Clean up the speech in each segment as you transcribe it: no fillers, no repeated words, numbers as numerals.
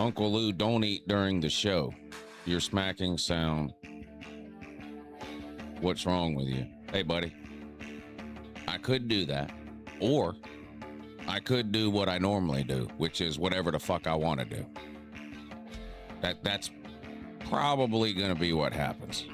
Uncle Lou, don't eat during the show. Your smacking sound. What's wrong with you? Hey, buddy. I could do that. Or I could do what I normally do, which is whatever the fuck I want to do. That's probably going to be what happens.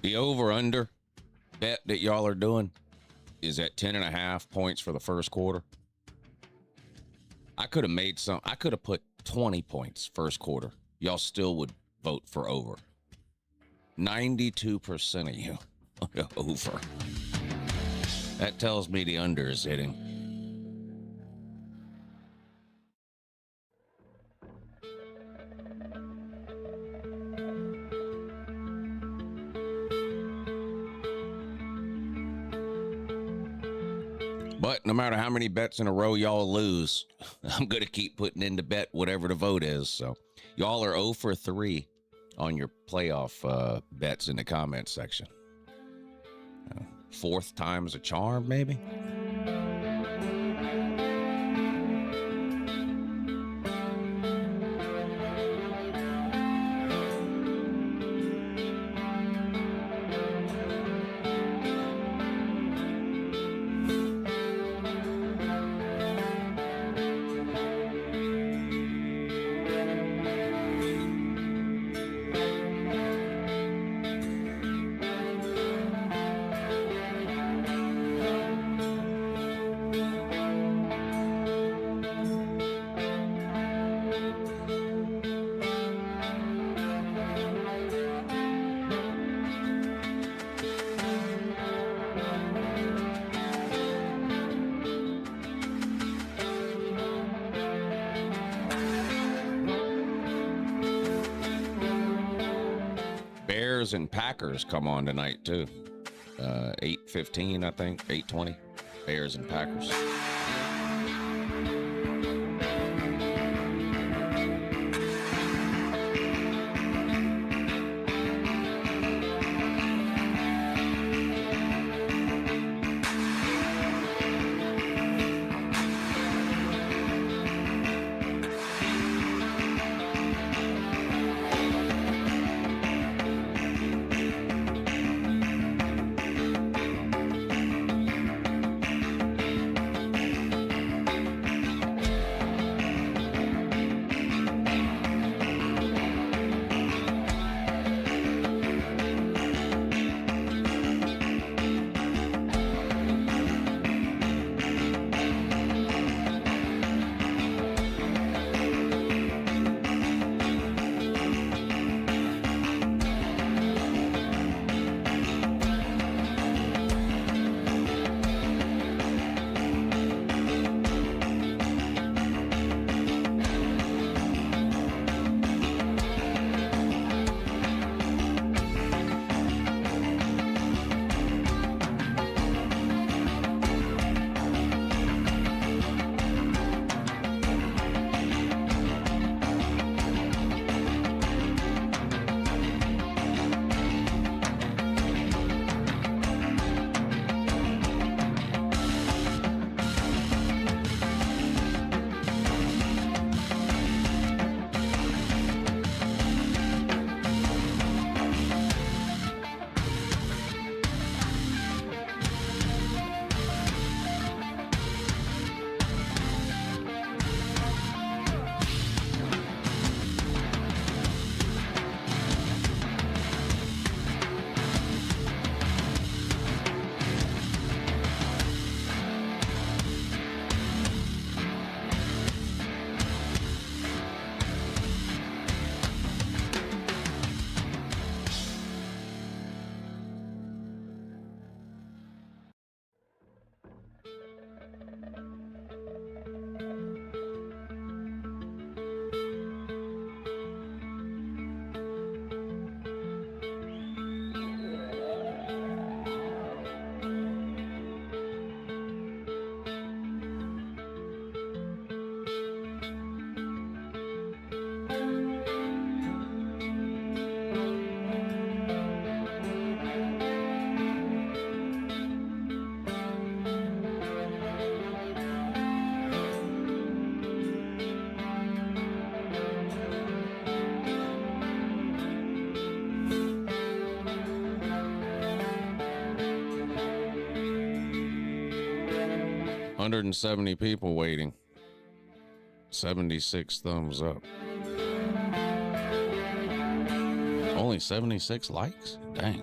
The over-under bet that y'all are doing is at 10.5 points for the first quarter. I could have made some. I could have put 20 points first quarter. Y'all still would vote for over. 92% of you over. That tells me the under is hitting. But no matter how many bets in a row y'all lose, I'm going to keep putting in the bet whatever the vote is. So y'all are 0 for 3 on your playoff bets in the comments section. Fourth time's a charm, maybe? Bears and Packers come on tonight too. 8:15, I think. 8:20. Bears and Packers. 170 people waiting. 76 thumbs up. Only 76 likes? Dang.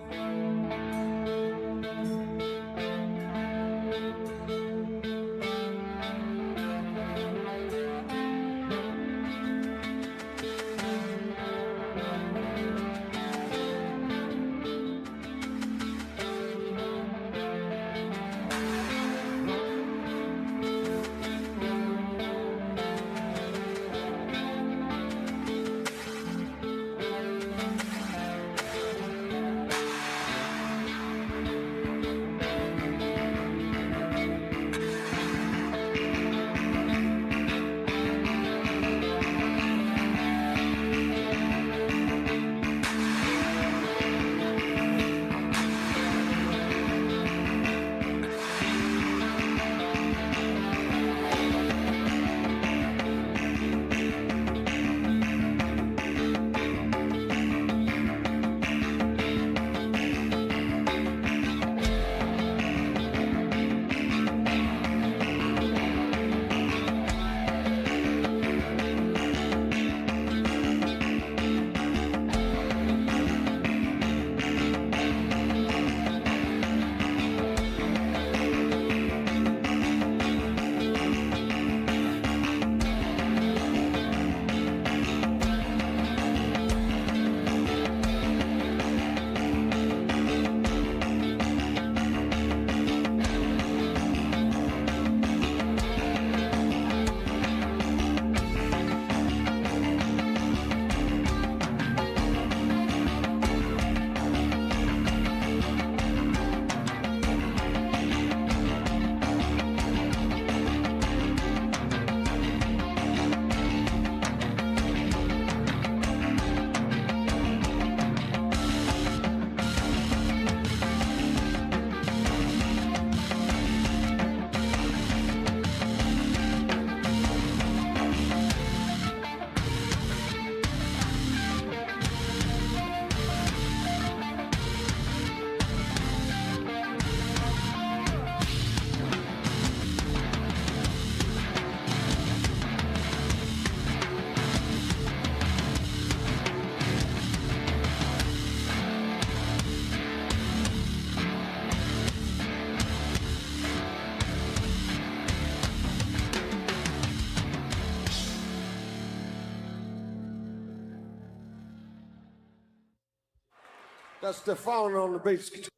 That's Stefan on the bass guitar.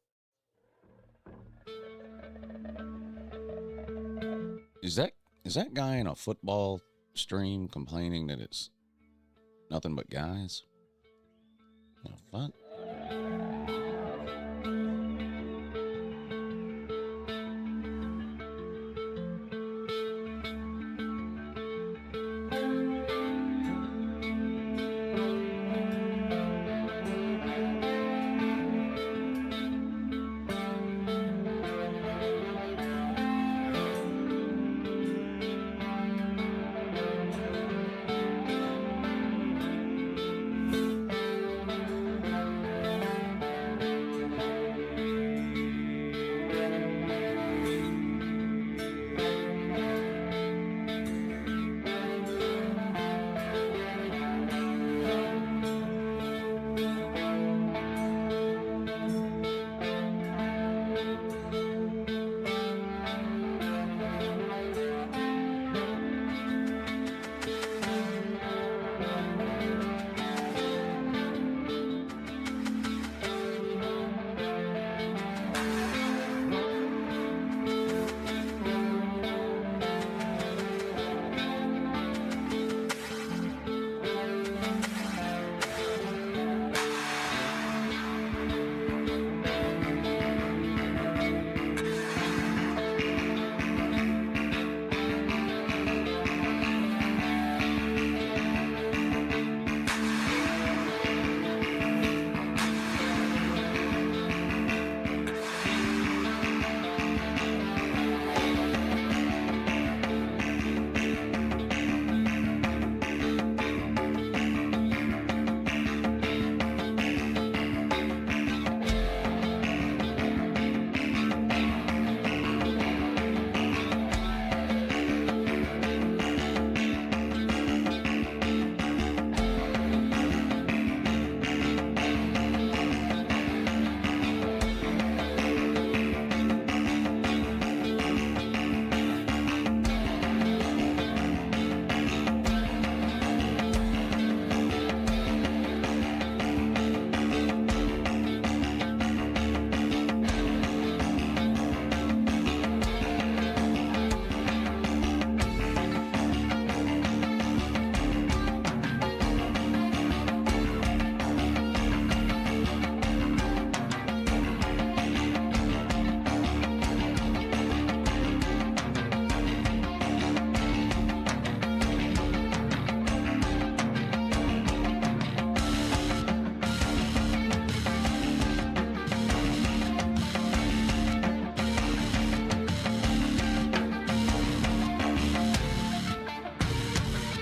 Is that guy in a football stream complaining that it's nothing but guys? You know, fun.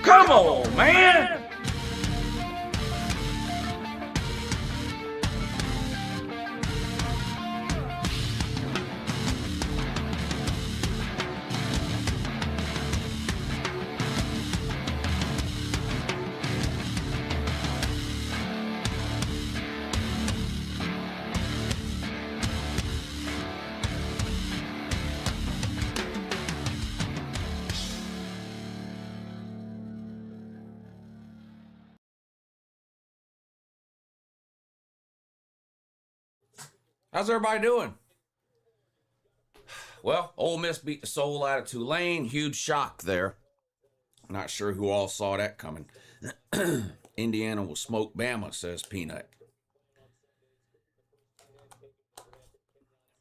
Come on, man! How's everybody doing? Well, Ole Miss beat the soul out of Tulane. Huge shock there. Not sure who all saw that coming. Indiana will smoke Bama, says Peanut.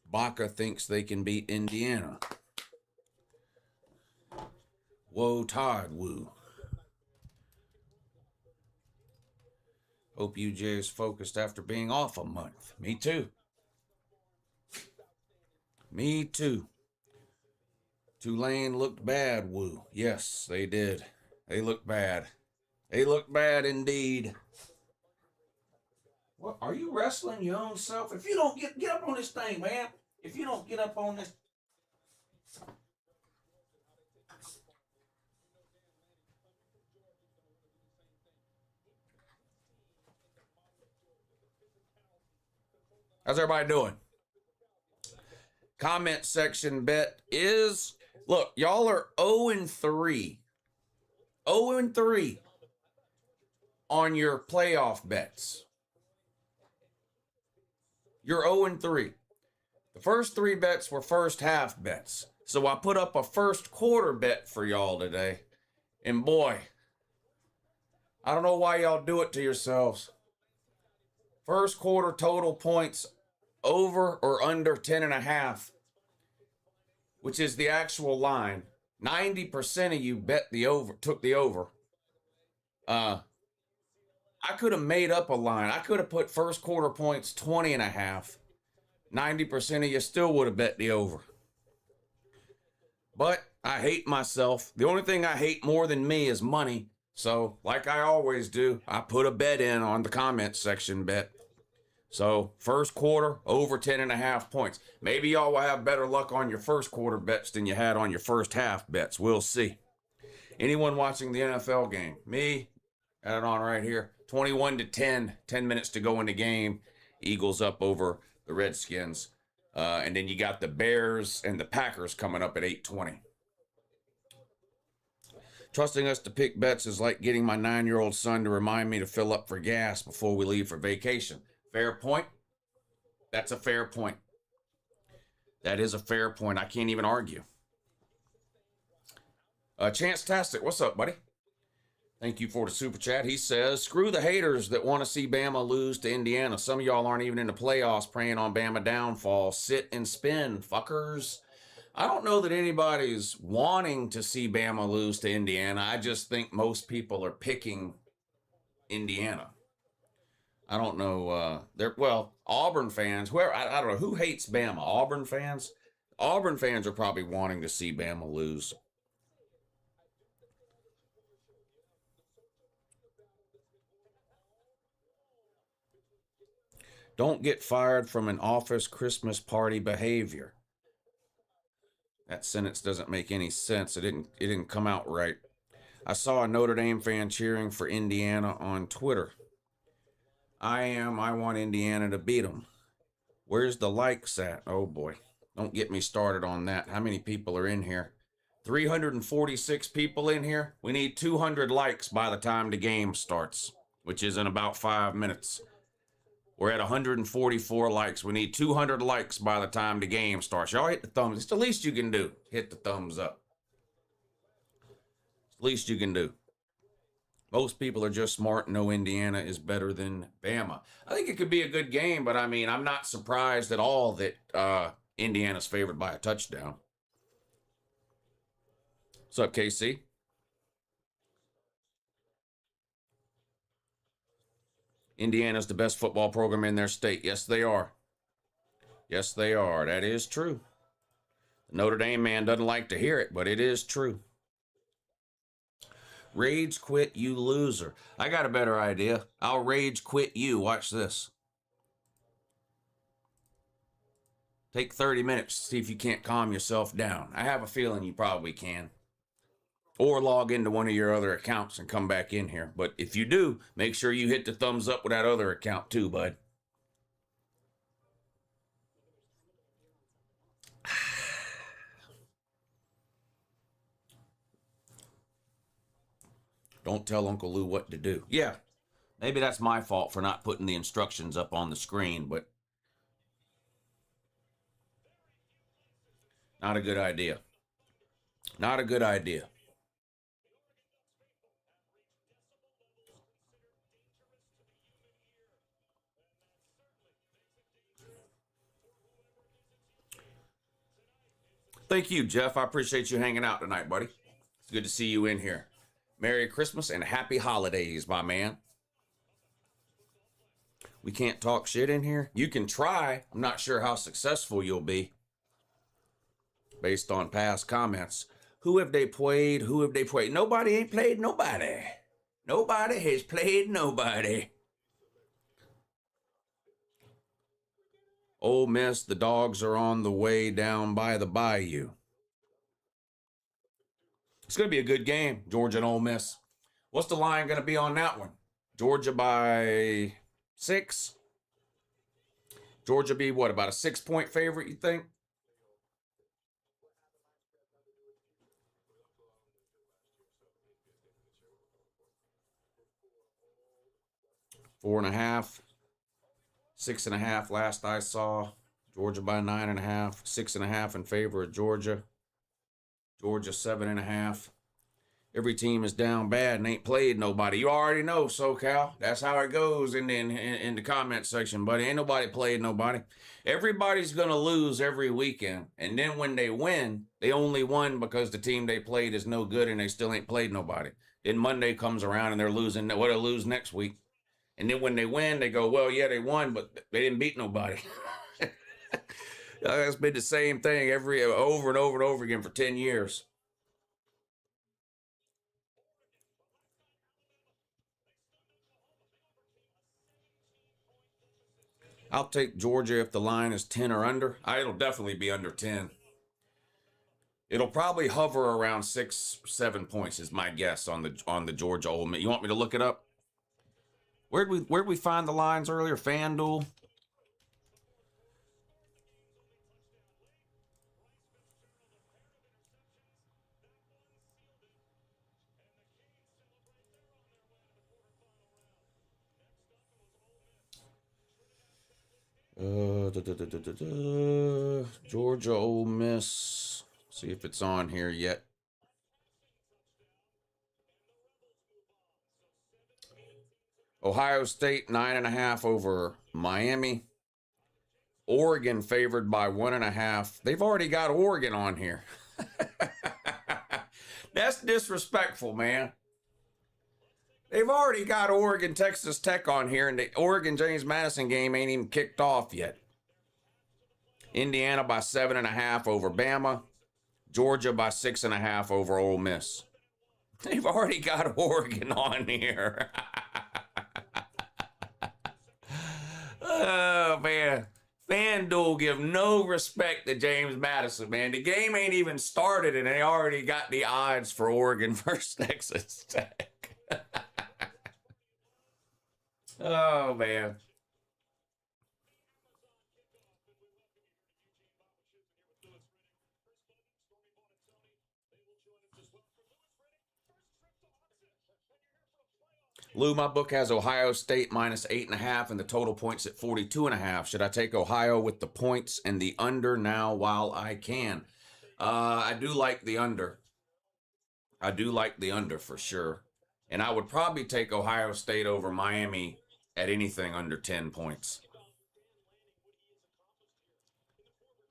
Baca thinks they can beat Indiana. Whoa, Todd, woo. Hope UJ is focused after being off a month. Me too. Me too. Tulane looked bad, woo. Yes, they did. They looked bad. They looked bad indeed. What, are you wrestling your own self? If you don't get up on this thing, man. If you don't get up on this. How's everybody doing? Comment section bet is, look, y'all are 0-3. 0-3 on your playoff bets. You're 0-3. The first 3 bets were first half bets. So I put up a first quarter bet for y'all today. And boy, I don't know why y'all do it to yourselves. First quarter total points over or under 10.5, which is the actual line. 90% of you bet the over, took the over. I could have made up a line. I could have put first quarter points 20.5. 90% of you still would have bet the over. But I hate myself. The only thing I hate more than me is money. So, like I always do, I put a bet in on the comment section bet. So, first quarter, over 10.5 points. Maybe y'all will have better luck on your first quarter bets than you had on your first half bets. We'll see. Anyone watching the NFL game? Me, got it on right here. 21-10, 10 minutes to go in the game. Eagles up over the Redskins. And then you got the Bears and the Packers coming up at 8:20. Trusting us to pick bets is like getting my 9-year-old son to remind me to fill up for gas before we leave for vacation. Fair point. That's a fair point. That is a fair point. I can't even argue. Chance-tastic, what's up, buddy? Thank you for the super chat. He says, screw the haters that want to see Bama lose to Indiana. Some of y'all aren't even in the playoffs praying on Bama downfall. Sit and spin, fuckers. I don't know that anybody's wanting to see Bama lose to Indiana. I just think most people are picking Indiana. I don't know. Well, Auburn fans, I don't know who hates Bama. Auburn fans? Auburn fans are probably wanting to see Bama lose. Don't get fired from an office Christmas party behavior. That sentence doesn't make any sense. It didn't come out right. I saw a Notre Dame fan cheering for Indiana on Twitter. I want Indiana to beat them. Where's the likes at? Oh boy. Don't get me started on that. How many people are in here? 346 people in here. We need 200 likes by the time the game starts, which is in about 5 minutes. We're at 144 likes. We need 200 likes by the time the game starts. Y'all hit the thumbs. It's the least you can do. Hit the thumbs up. It's the least you can do. Most people are just smart and know Indiana is better than Bama. I think it could be a good game, but I mean, I'm not surprised at all that Indiana's favored by a touchdown. What's up, KC? Indiana's the best football program in their state. Yes, they are. Yes, they are. That is true. The Notre Dame man doesn't like to hear it, but it is true. Rage quit, you loser. I got a better idea. I'll rage quit you. Watch this. Take 30 minutes to see if you can't calm yourself down. I have a feeling you probably can. Or log into one of your other accounts and come back in here. But if you do, make sure you hit the thumbs up with that other account too, bud. Don't tell Uncle Lou what to do. Yeah, maybe that's my fault for not putting the instructions up on the screen, but not a good idea. Not a good idea. Thank you, Jeff. I appreciate you hanging out tonight, buddy. It's good to see you in here. Merry Christmas and happy holidays, my man. We can't talk shit in here. You can try. I'm not sure how successful you'll be based on past comments. Who have they played? Who have they played? Nobody ain't played nobody. Nobody has played nobody. Ole Miss, the dogs are on the way down by the bayou. It's going to be a good game, Georgia and Ole Miss. What's the line going to be on that one? Georgia by 6? Georgia be what, about a 6-point favorite, you think? Four and a half. 6.5 last I saw. Georgia by 9.5. 6.5 in favor of Georgia. Georgia 7.5. Every team is down bad and ain't played nobody. You already know, SoCal. That's how it goes in the comment section, buddy. Ain't nobody played nobody. Everybody's going to lose every weekend. And then when they win, they only won because the team they played is no good and they still ain't played nobody. Then Monday comes around and they're losing. What they'll lose next week. And then when they win, they go, well, yeah, they won, but they didn't beat nobody. It's been the same thing over and over and over again for 10 years. I'll take Georgia if the line is 10 or under. It'll definitely be under 10. It'll probably hover around 6, 7 points is my guess on the Georgia Ole Miss. You want me to look it up? Where'd we find the lines earlier? FanDuel. Georgia Ole Miss. See if it's on here yet. Ohio State 9.5 over Miami. Oregon favored by 1.5. They've already got Oregon on here. That's disrespectful, man. They've already got Oregon, Texas Tech on here, and the Oregon James Madison game ain't even kicked off yet. Indiana by 7.5 over Bama. Georgia by 6.5 over Ole Miss. They've already got Oregon on here. Oh, man. FanDuel give no respect to James Madison, man. The game ain't even started, and they already got the odds for Oregon versus Texas Tech. Oh, man. Lou, my book has Ohio State minus 8.5 and the total points at 42.5. Should I take Ohio with the points and the under now while I can? I do like the under. I do like the under for sure. And I would probably take Ohio State over Miami at anything under 10 points.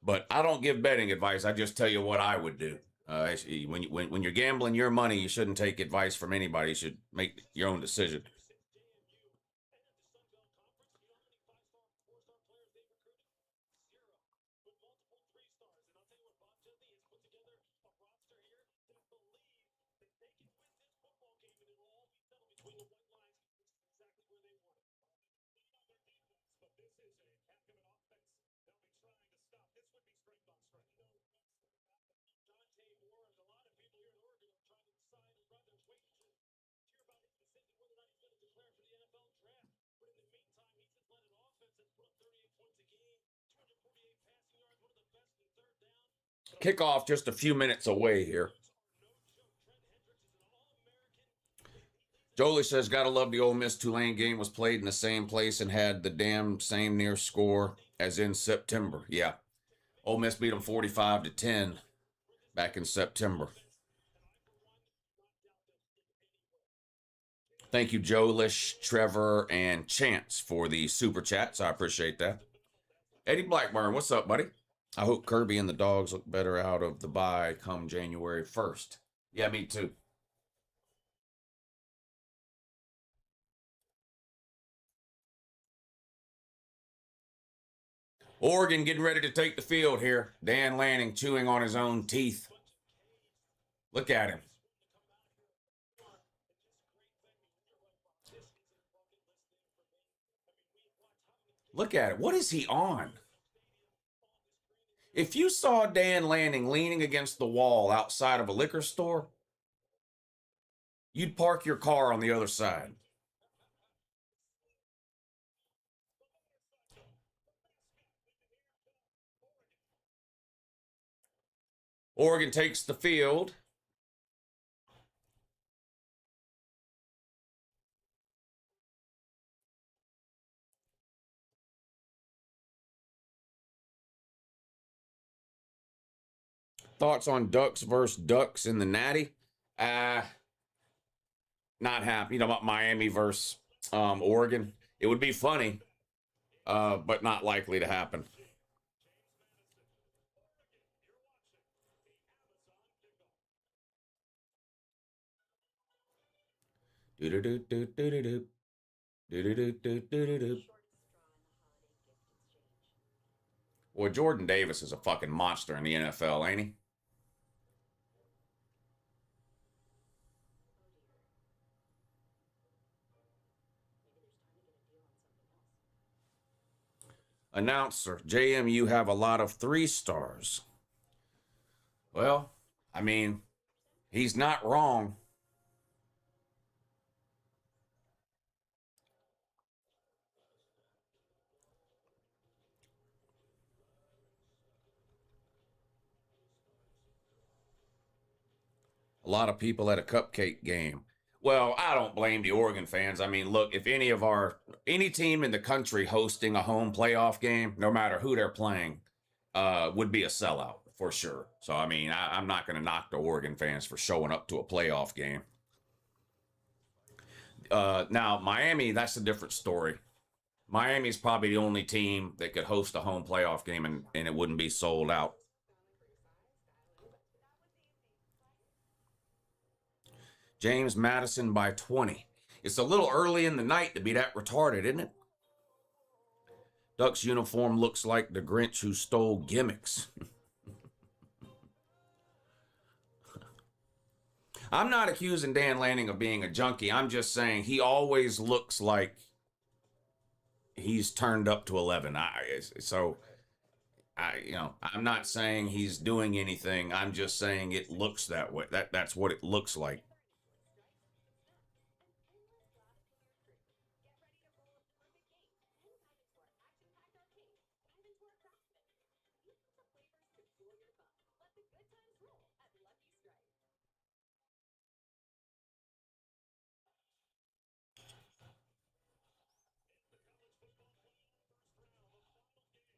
But I don't give betting advice. I just tell you what I would do. When you're gambling your money, you shouldn't take advice from anybody. You should make your own decision. Kickoff just a few minutes away here. Jolie says, gotta love the Ole Miss Tulane game was played in the same place and had the damn same near score as in September. Yeah. Ole Miss beat them 45-10 back in September. Thank you, Jolish, Trevor, and Chance for the super chats. I appreciate that. Eddie Blackburn, what's up, buddy? I hope Kirby and the dogs look better out of the bye come January 1st. Yeah, me too. Oregon getting ready to take the field here. Dan Lanning chewing on his own teeth. Look at him. Look at it. What is he on? If you saw Dan Lanning leaning against the wall outside of a liquor store, you'd park your car on the other side. Oregon takes the field. Thoughts on Ducks versus Ducks in the Natty? Not happy. You know about Miami versus Oregon? It would be funny, but not likely to happen. Do-do-do-do-do-do-do. Do-do-do-do-do-do-do. Well, Jordan Davis is a fucking monster in the NFL, ain't he? Announcer, JM, you have a lot of 3 stars. Well, I mean, he's not wrong. A lot of people at a cupcake game. Well, I don't blame the Oregon fans. I mean, look, if any team in the country hosting a home playoff game, no matter who they're playing, would be a sellout for sure. So, I mean, I'm not going to knock the Oregon fans for showing up to a playoff game. Now, Miami, that's a different story. Miami's probably the only team that could host a home playoff game and it wouldn't be sold out. James Madison by 20. It's a little early in the night to be that retarded, isn't it? Duck's uniform looks like the Grinch who stole gimmicks. I'm not accusing Dan Lanning of being a junkie. I'm just saying he always looks like he's turned up to 11. I'm not saying he's doing anything. I'm just saying it looks that way. That's what it looks like.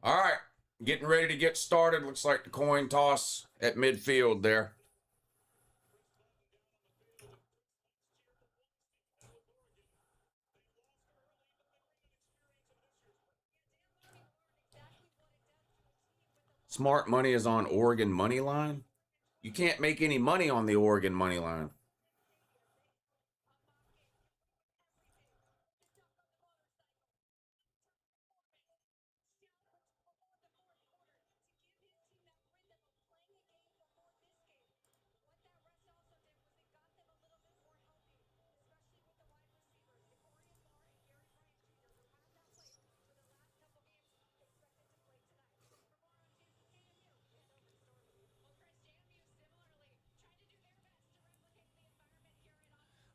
All right, getting ready to get started. Looks like the coin toss at midfield there. Smart money is on Oregon money line. You can't make any money on the Oregon money line.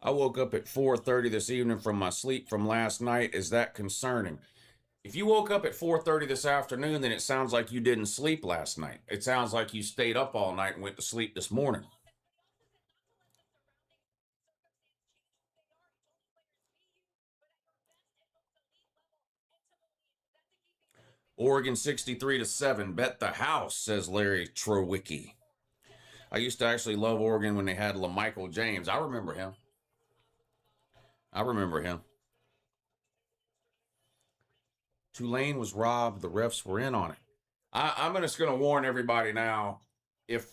I woke up at 4:30 this evening from my sleep from last night. Is that concerning? If you woke up at 4:30 this afternoon, then it sounds like you didn't sleep last night. It sounds like you stayed up all night and went to sleep this morning. Oregon 63-7. Bet the house, says Larry Trowicki. I used to actually love Oregon when they had LaMichael James. I remember him. Tulane was robbed. The refs were in on it. I'm just going to warn everybody now. If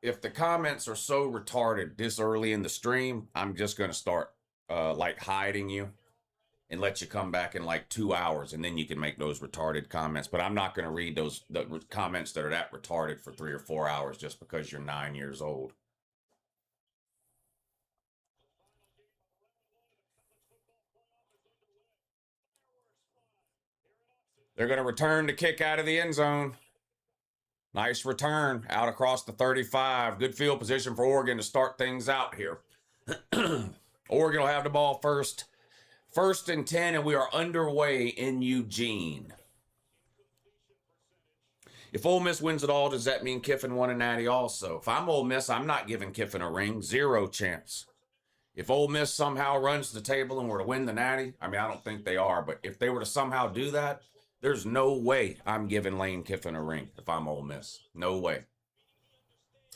the comments are so retarded this early in the stream, I'm just going to start like hiding you and let you come back in like 2 hours, and then you can make those retarded comments. But I'm not going to read the comments that are that retarded for 3 or 4 hours just because you're 9 years old. They're going to return the kick out of the end zone. Nice return out across the 35. Good field position for Oregon to start things out here. Oregon will have the ball first. 1st and 10, and we are underway in Eugene. If Ole Miss wins it all, does that mean Kiffin won a natty also? If I'm Ole Miss, I'm not giving Kiffin a ring. 0 chance. If Ole Miss somehow runs the table and were to win the natty, I mean, I don't think they are, but if they were to somehow do that, there's no way I'm giving Lane Kiffin a ring if I'm Ole Miss. No way.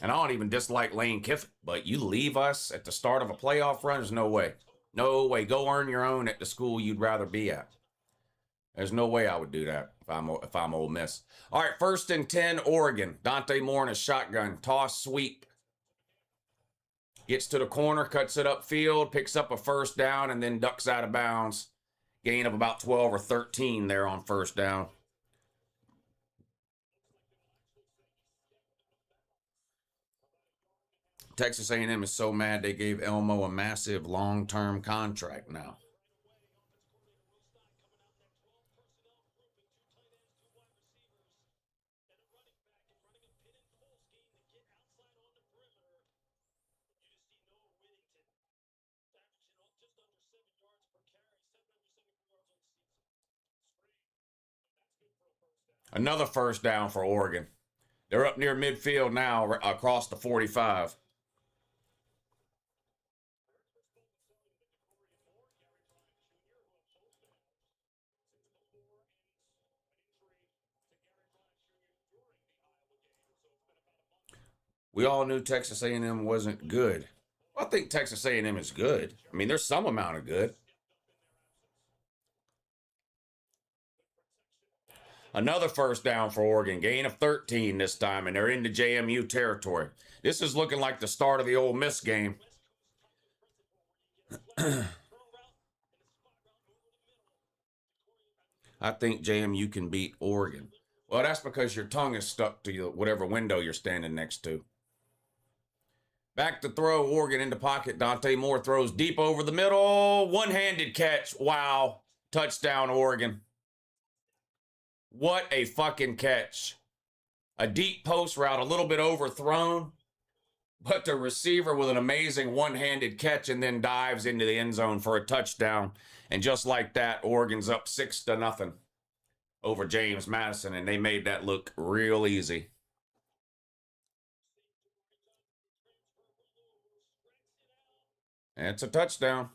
And I don't even dislike Lane Kiffin, but you leave us at the start of a playoff run, there's no way. No way. Go earn your own at the school you'd rather be at. There's no way I would do that if I'm Ole Miss. All right, 1st and 10, Oregon. Dante Moore in a shotgun. Toss, sweep. Gets to the corner, cuts it upfield, picks up a 1st down, and then ducks out of bounds. Gain of about 12 or 13 there on 1st down. Texas A&M is so mad they gave Elmo a massive long-term contract now. Another 1st down for Oregon. They're up near midfield now across the 45. We all knew Texas A&M wasn't good. Well, I think Texas A&M is good. I mean, there's some amount of good. Another 1st down for Oregon. Gain of 13 this time, and they're into JMU territory. This is looking like the start of the Ole Miss game. I think JMU can beat Oregon. Well, that's because your tongue is stuck to whatever window you're standing next to. Back to throw. Oregon in the pocket. Dante Moore throws deep over the middle. One-handed catch. Wow. Touchdown, Oregon. What a fucking catch. A deep post route, a little bit overthrown, but the receiver with an amazing one-handed catch and then dives into the end zone for a touchdown. And just like that, Oregon's up 6-0 over James Madison, and they made that look real easy. It's a touchdown.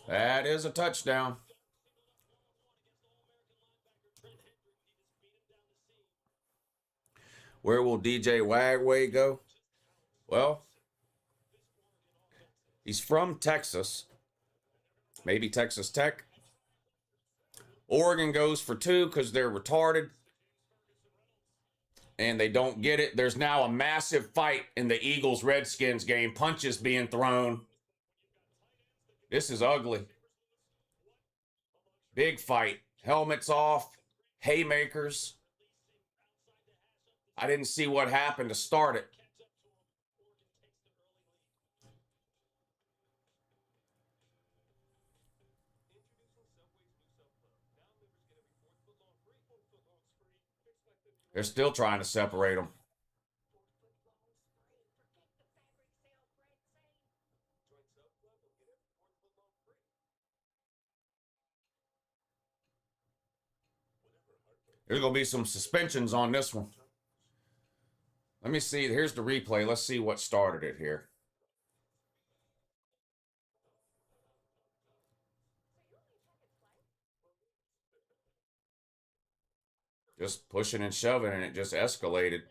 That is a touchdown. Where will DJ Wagway go? Well, he's from Texas. Maybe Texas Tech. Oregon goes for 2 because they're retarded. And they don't get it. There's now a massive fight in the Eagles-Redskins game. Punches being thrown. This is ugly. Big fight. Helmets off. Haymakers. I didn't see what happened to start it. They're still trying to separate them. There's going to be some suspensions on this one. Let me see. Here's the replay. Let's see what started it here. Just pushing and shoving, and it just escalated.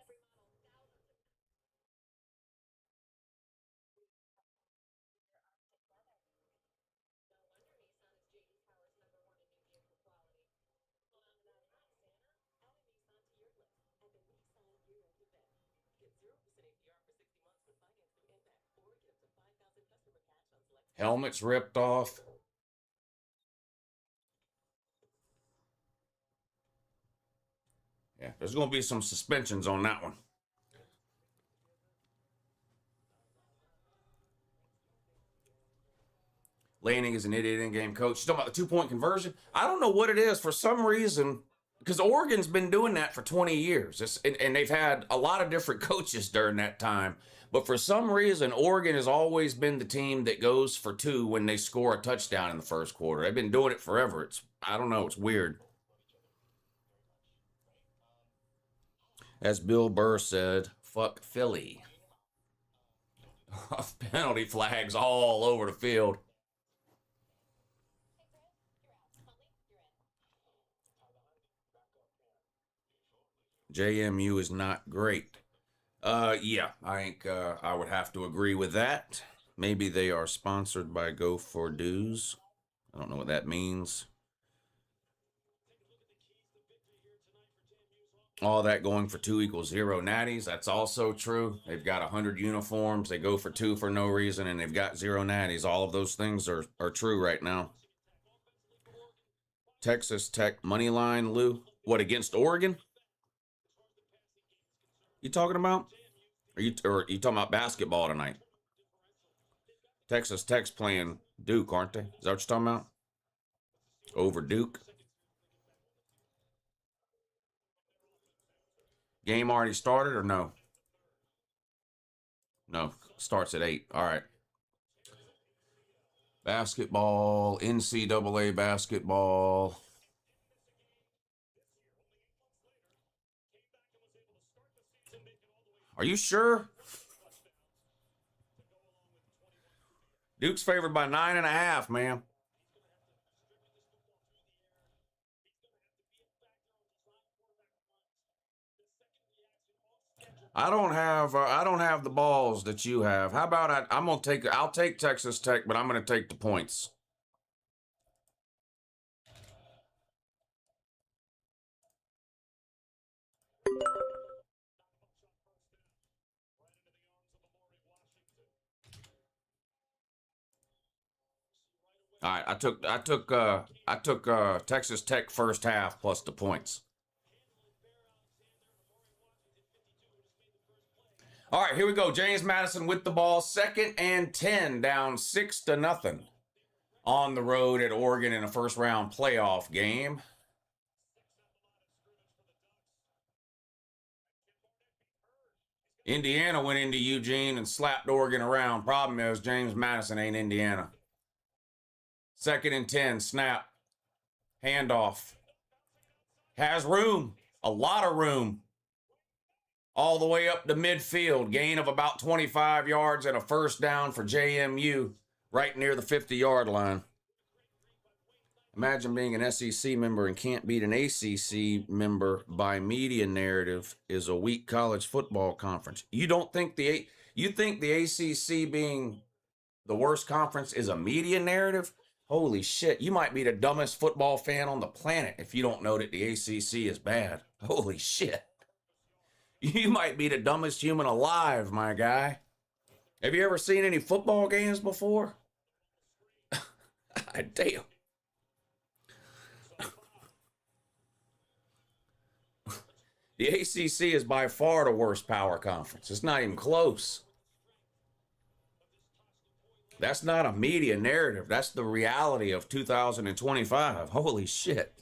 Helmets ripped off. Yeah, there's going to be some suspensions on that one. Lanning is an idiot in-game coach. She's talking about the two-point conversion. I don't know what it is. For some reason, because Oregon's been doing that for 20 years. And they've had a lot of different coaches during that time. But for some reason, Oregon has always been the team that goes for two when they score a touchdown in the first quarter. They've been doing it forever. I don't know. It's weird. As Bill Burr said, fuck Philly. Penalty flags all over the field. JMU is not great. Yeah, I think I would have to agree with that. Maybe they are sponsored by Go for Dues. I don't know what that means. All that going for 2 equals 0 natties. That's also true. They've got 100 uniforms. They go for 2 for no reason, and they've got 0 natties. All of those things are true right now. Texas Tech money line, Lou. What, against Oregon? You talking about? Are you talking about basketball tonight? Texas Tech's playing Duke, aren't they? Is that what you're talking about? Over Duke. Game already started or no? No, starts at 8. All right. Basketball, NCAA basketball. Are you sure? Duke's favored by 9.5, man. I don't have the balls that you have. How about I'll take Texas Tech, but I'm gonna take the points. All right, I took Texas Tech first half plus the points. All right, here we go. James Madison with the ball, 2nd and 10, down 6-0 on the road at Oregon in a first round playoff game. Indiana went into Eugene and slapped Oregon around. Problem is, James Madison ain't Indiana. 2nd and 10, snap, handoff. Has room, a lot of room. All the way up to midfield, gain of about 25 yards and a first down for JMU, right near the 50-yard line. Imagine being an SEC member and can't beat an ACC member by media narrative is a weak college football conference. You think the ACC being the worst conference is a media narrative? Holy shit, you might be the dumbest football fan on the planet if you don't know that the ACC is bad. Holy shit. You might be the dumbest human alive, my guy. Have you ever seen any football games before? Damn. The ACC is by far the worst power conference. It's not even close. That's not a media narrative. That's the reality of 2025. Holy shit.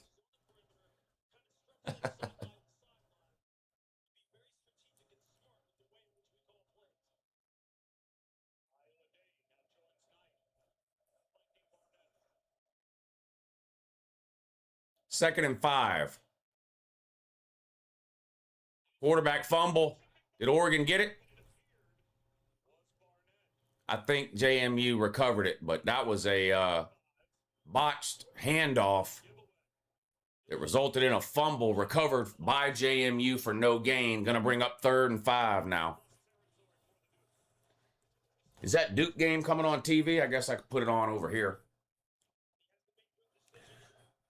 Second and 5. Quarterback fumble. Did Oregon get it? I think JMU recovered it, but that was a botched handoff that resulted in a fumble recovered by JMU for no gain. Going to bring up 3rd and 5 now. Is that Duke game coming on TV? I guess I could put it on over here.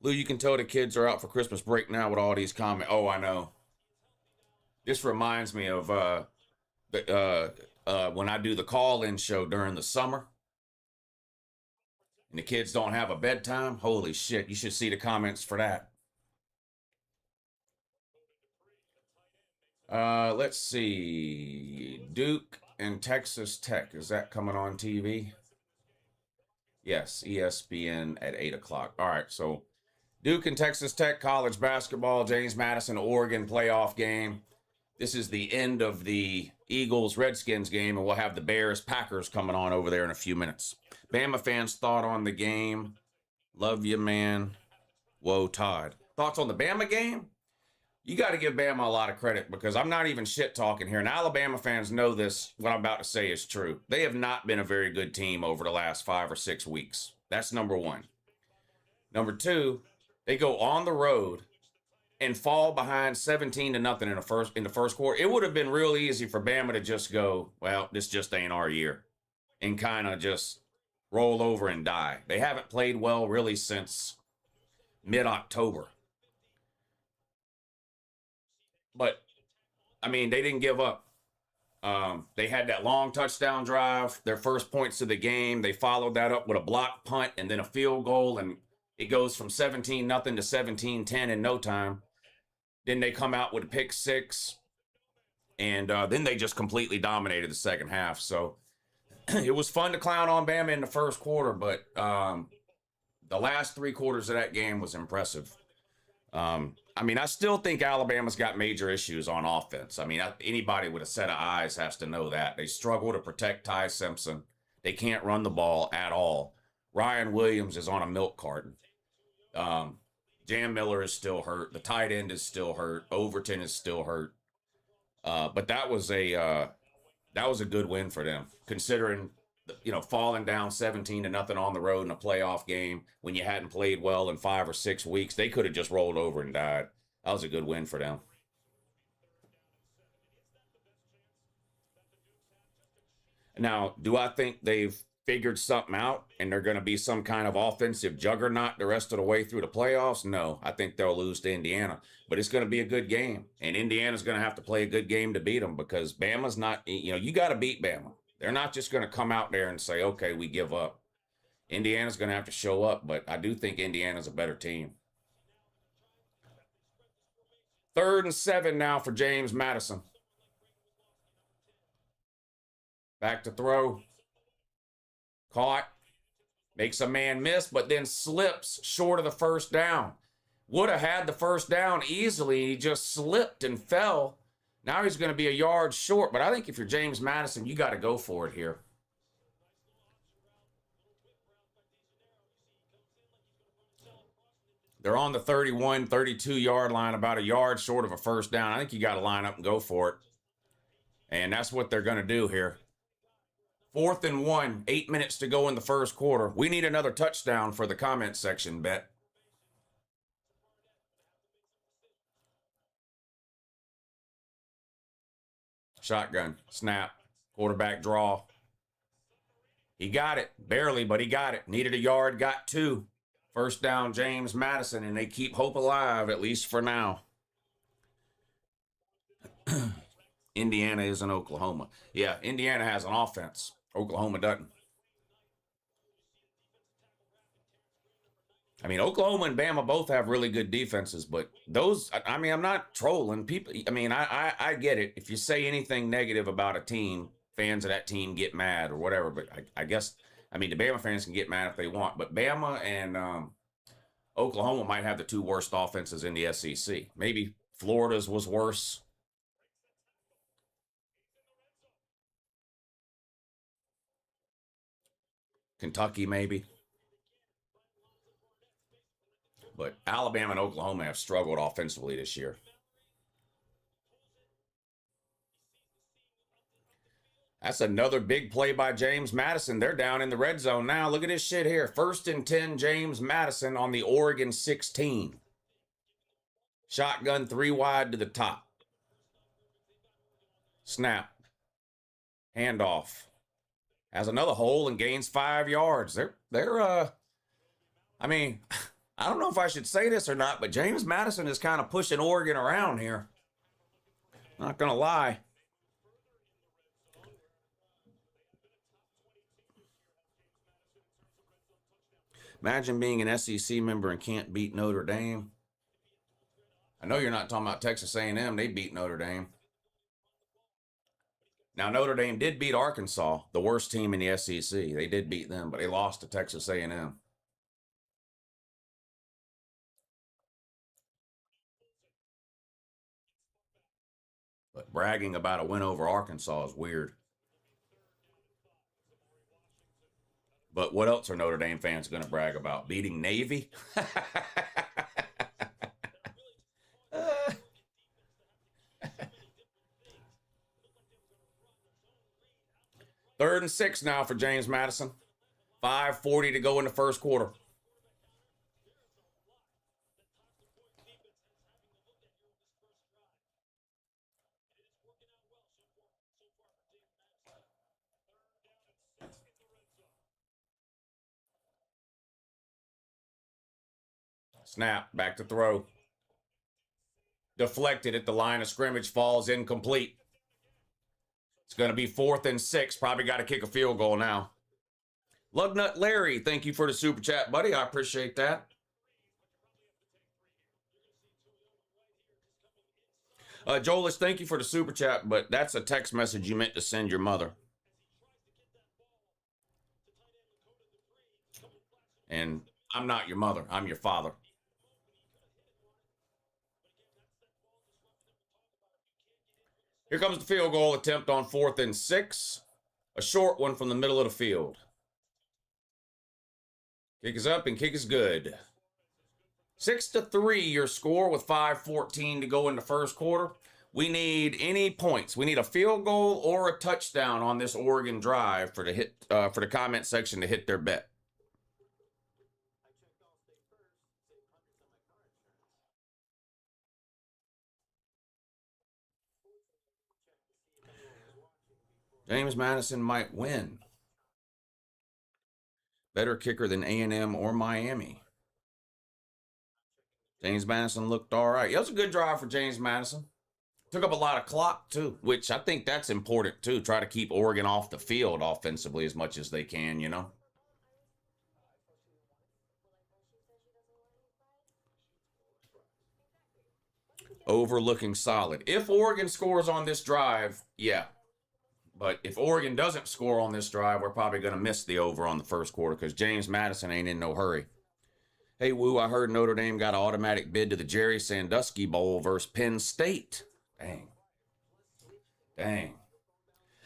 Lou, you can tell the kids are out for Christmas break now with all these comments. Oh, I know. This reminds me of when I do the call-in show during the summer and the kids don't have a bedtime. Holy shit, you should see the comments for that. Let's see. Duke and Texas Tech. Is that coming on TV? Yes, ESPN at 8 o'clock. All right, so Duke and Texas Tech college basketball, James Madison, Oregon playoff game. This is the end of the Eagles-Redskins game, and we'll have the Bears-Packers coming on over there in a few minutes. Bama fans' thought on the game. Love you, man. Whoa, Todd. Thoughts on the Bama game? You got to give Bama a lot of credit because I'm not even shit-talking here. And Alabama fans know this. What I'm about to say is true. They have not been a very good team over the last 5 or 6 weeks. That's number one. Number two, they go on the road and fall behind 17-0 in the first quarter. It would have been real easy for Bama to just go, well, this just ain't our year, and kind of just roll over and die. They haven't played well really since mid-October. But, I mean, they didn't give up. They had that long touchdown drive, their first points of the game. They followed that up with a block punt and then a field goal, and it goes from 17-0 to 17-10 in no time. Then they come out with a pick six, and then they just completely dominated the second half. So it was fun to clown on Bama in the first quarter, but the last 3 quarters of that game was impressive. I mean, I still think Alabama's got major issues on offense. I mean, anybody with a set of eyes has to know that. They struggle to protect Ty Simpson. They can't run the ball at all. Ryan Williams is on a milk carton. Jam Miller is still hurt. The tight end is still hurt. Overton is still hurt. But that was a good win for them, considering, you know, falling down 17-0 on the road in a playoff game when you hadn't played well in 5 or 6 weeks. They could have just rolled over and died. That was a good win for them. Now, do I think they've figured something out and they're going to be some kind of offensive juggernaut the rest of the way through the playoffs? No, I think they'll lose to Indiana, but it's going to be a good game, and Indiana's going to have to play a good game to beat them because Bama's not, you know, you got to beat Bama. They're not just going to come out there and say, okay, we give up. Indiana's going to have to show up, but I do think Indiana's a better team. 3rd and 7 now for James Madison. Back to throw. Caught. Makes a man miss, but then slips short of the first down. Would have had the first down easily. He just slipped and fell. Now he's going to be a yard short, but I think if you're James Madison, you got to go for it here. They're on the 31, 32-yard line, about a yard short of a first down. I think you got to line up and go for it. And that's what they're going to do here. 4th and 1, 8 minutes to go in the first quarter. We need another touchdown for the comment section, bet. Shotgun, snap, quarterback draw. He got it, barely, but he got it. Needed a yard, got 2. First down, James Madison, and they keep hope alive, at least for now. Indiana is in Oklahoma. Yeah, Indiana has an offense. Oklahoma doesn't. I mean, Oklahoma and Bama both have really good defenses, but those, I mean, I'm not trolling people. I mean, I get it. If you say anything negative about a team, fans of that team get mad or whatever, but I guess, I mean, the Bama fans can get mad if they want, but Bama and Oklahoma might have the 2 worst offenses in the SEC. Maybe Florida's was worse. Kentucky, maybe. But Alabama and Oklahoma have struggled offensively this year. That's another big play by James Madison. They're down in the red zone now. Look at this shit here. 1st and 10, James Madison on the Oregon 16. Shotgun 3 wide to the top. Snap. Handoff. Has another hole and gains 5 yards. I mean, I don't know if I should say this or not, but James Madison is kind of pushing Oregon around here. Not gonna lie. Imagine being an SEC member and can't beat Notre Dame. I know you're not talking about Texas A&M. They beat Notre Dame. Now, Notre Dame did beat Arkansas, the worst team in the SEC. They did beat them, but they lost to Texas A&M. But bragging about a win over Arkansas is weird. But what else are Notre Dame fans going to brag about? Beating Navy? 3rd and 6 now for James Madison. 5:40 to go in the first quarter. Snap, back to throw. Deflected at the line of scrimmage, falls incomplete. It's going to be 4th and 6. Probably got to kick a field goal now. Lugnut Larry, thank you for the super chat, buddy. I appreciate that. Joelis, thank you for the super chat, but that's a text message you meant to send your mother. And I'm not your mother. I'm your father. Here comes the field goal attempt on 4th and 6. A short one from the middle of the field. Kick is up and kick is good. 6-3 your score with 5:14 to go in the first quarter. We need any points. We need a field goal or a touchdown on this Oregon drive for the comment section to hit their bet. James Madison might win. Better kicker than A&M or Miami. James Madison looked all right. It was a good drive for James Madison. Took up a lot of clock, too, which I think that's important, too. Try to keep Oregon off the field offensively as much as they can, you know. Over looking solid. If Oregon scores on this drive, yeah. But if Oregon doesn't score on this drive, we're probably going to miss the over on the first quarter because James Madison ain't in no hurry. Hey, Woo, I heard Notre Dame got an automatic bid to the Jerry Sandusky Bowl versus Penn State. Dang. Dang.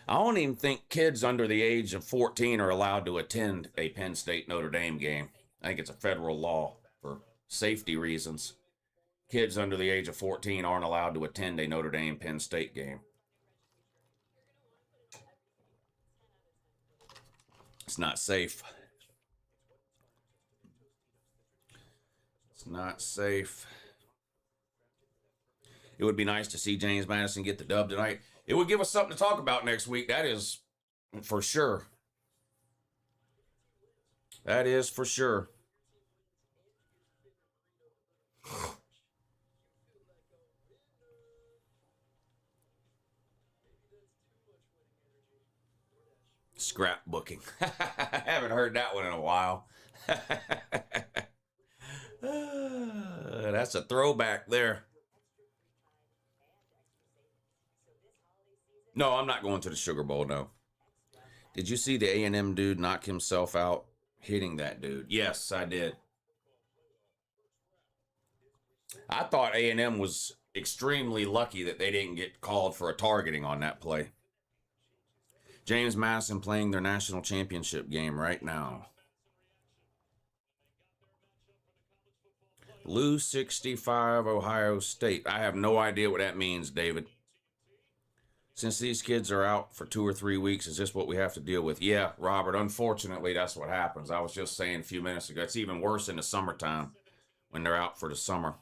I don't even think kids under the age of 14 are allowed to attend a Penn State Notre Dame game. I think it's a federal law for safety reasons. Kids under the age of 14 aren't allowed to attend a Notre Dame Penn State game. It's not safe. It's not safe. It would be nice to see James Madison get the dub tonight. It would give us something to talk about next week. That is for sure. That is for sure. Scrapbooking. I haven't heard that one in a while. That's a throwback there. No, I'm not going to the Sugar Bowl, no. Did you see the A&M dude knock himself out hitting that dude? Yes, I did. I thought A&M was extremely lucky that they didn't get called for a targeting on that play. James Madison playing their national championship game right now. Lose 65, Ohio State. I have no idea what that means, David. Since these kids are out for 2 or 3 weeks, is this what we have to deal with? Yeah, Robert, unfortunately, that's what happens. I was just saying a few minutes ago, it's even worse in the summertime when they're out for the summer.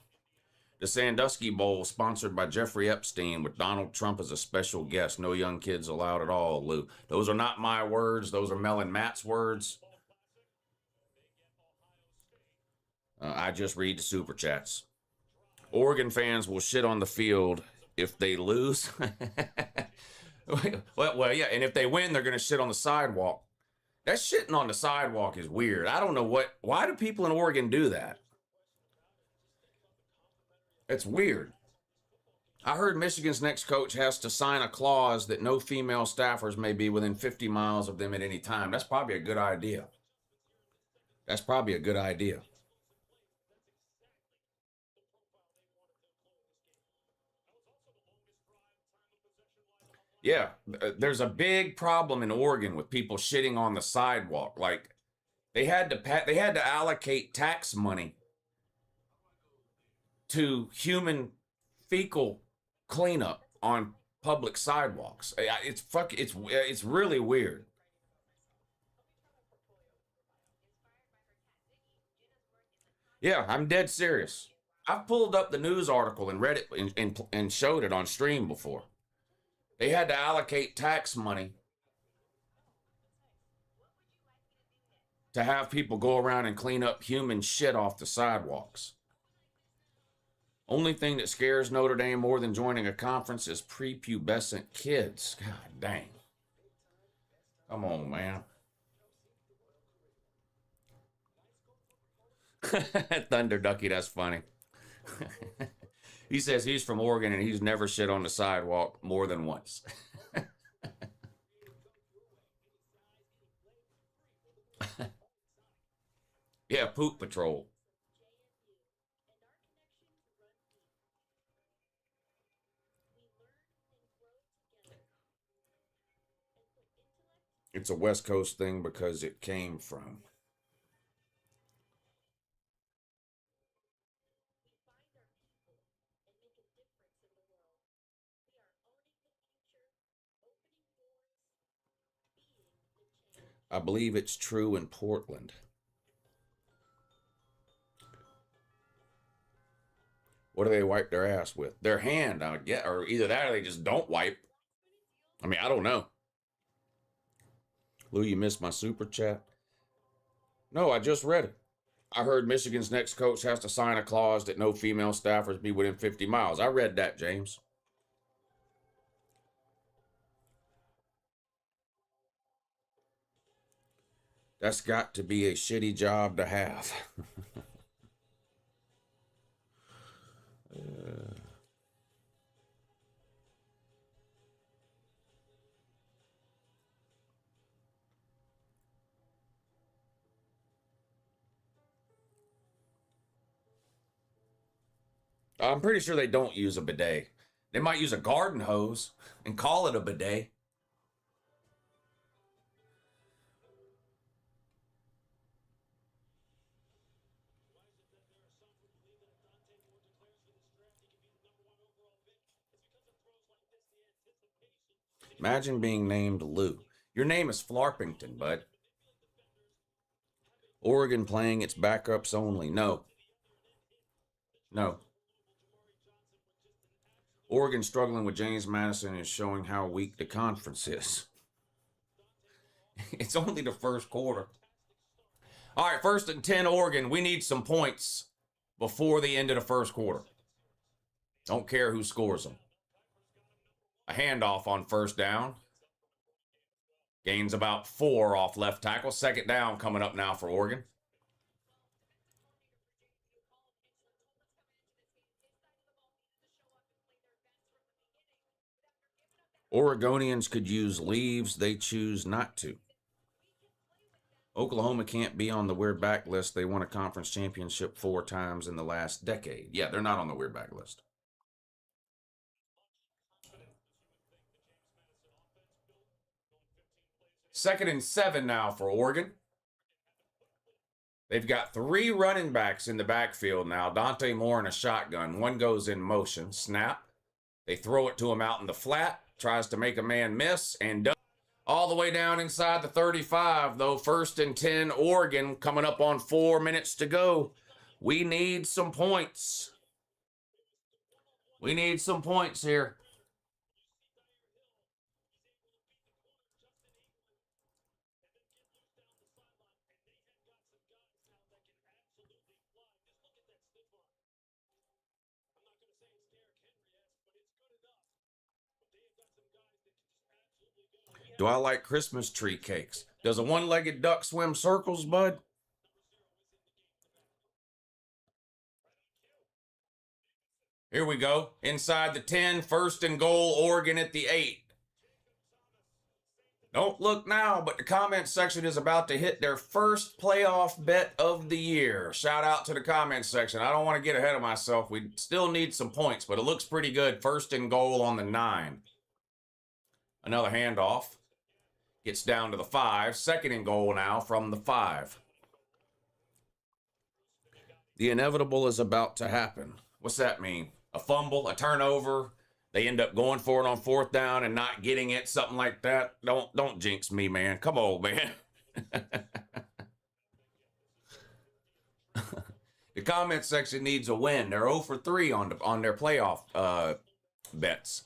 The Sandusky Bowl, sponsored by Jeffrey Epstein, with Donald Trump as a special guest. No young kids allowed at all, Lou. Those are not my words. Those are Mel and Matt's words. I just read the super chats. Oregon fans will shit on the field if they lose. well, yeah, and if they win, they're going to shit on the sidewalk. That shitting on the sidewalk is weird. I don't know why do people in Oregon do that? It's weird. I heard Michigan's next coach has to sign a clause that no female staffers may be within 50 miles of them at any time. That's probably a good idea. That's probably a good idea. Yeah, there's a big problem in Oregon with people shitting on the sidewalk. Like they had to allocate tax money to human fecal cleanup on public sidewalks. It's really weird. Yeah, I'm dead serious. I've pulled up the news article and read it and showed it on stream before. They had to allocate tax money to have people go around and clean up human shit off the sidewalks. Only thing that scares Notre Dame more than joining a conference is prepubescent kids. God dang. Come on, man. Thunder Ducky, that's funny. He says he's from Oregon and he's never shit on the sidewalk more than once. Yeah, poop patrol. It's a West Coast thing because it came from. I believe it's true in Portland. What do they wipe their ass with? Their hand, I get, or either that or they just don't wipe. I mean, I don't know. Lou, you missed my super chat? No, I just read it. I heard Michigan's next coach has to sign a clause that no female staffers be within 50 miles. I read that, James. That's got to be a shitty job to have. I'm pretty sure they don't use a bidet. They might use a garden hose and call it a bidet. Imagine being named Lou. Your name is Flarpington, bud. Oregon playing its backups only. No. No. Oregon struggling with James Madison is showing how weak the conference is. It's only the first quarter. All right, 1st and 10 Oregon. We need some points before the end of the first quarter. Don't care who scores them. A handoff on 1st down. Gains about 4 off left tackle. 2nd down coming up now for Oregon. Oregonians could use leaves. They choose not to. Oklahoma can't be on the weird back list. They won a conference championship 4 times in the last decade. Yeah, they're not on the weird back list. Second and 7 now for Oregon. They've got 3 running backs in the backfield now. Dante Moore in a shotgun. One goes in motion. Snap. They throw it to him out in the flat. Tries to make a man miss and does. All the way down inside the 35, though. 1st and 10, Oregon, coming up on 4 minutes to go. We need some points. We need some points here. Do I like Christmas tree cakes? Does a one-legged duck swim circles, bud? Here we go. Inside the 10, 1st and goal, Oregon at the 8. Don't look now, but the comment section is about to hit their first playoff bet of the year. Shout out to the comment section. I don't want to get ahead of myself. We still need some points, but it looks pretty good. 1st and goal on the 9. Another handoff. Gets down to the 5. 2nd and goal now from the 5. The inevitable is about to happen. What's that mean? A fumble, a turnover. They end up going for it on 4th down and not getting it, something like that. Don't jinx me, man. Come on, man. The comment section needs a win. They're 0 for 3 on their playoff bets.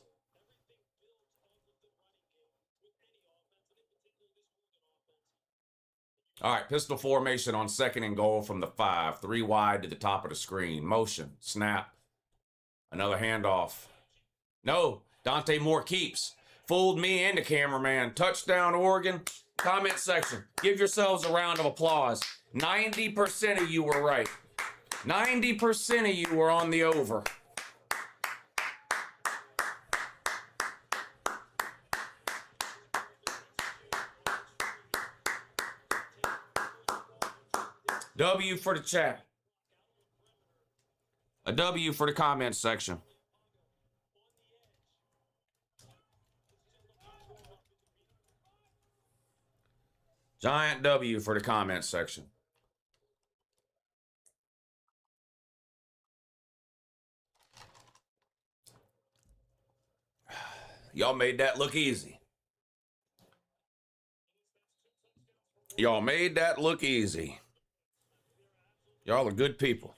All right, pistol formation on 2nd and goal from the 5. 3 wide to the top of the screen. Motion, snap. Another handoff. No, Dante Moore keeps. Fooled me and the cameraman. Touchdown, Oregon. Comment section. Give yourselves a round of applause. 90% of you were right. 90% of you were on the over. W for the chat. A W for the comment section. Giant W for the comment section. Y'all made that look easy. Y'all made that look easy. Y'all are good people.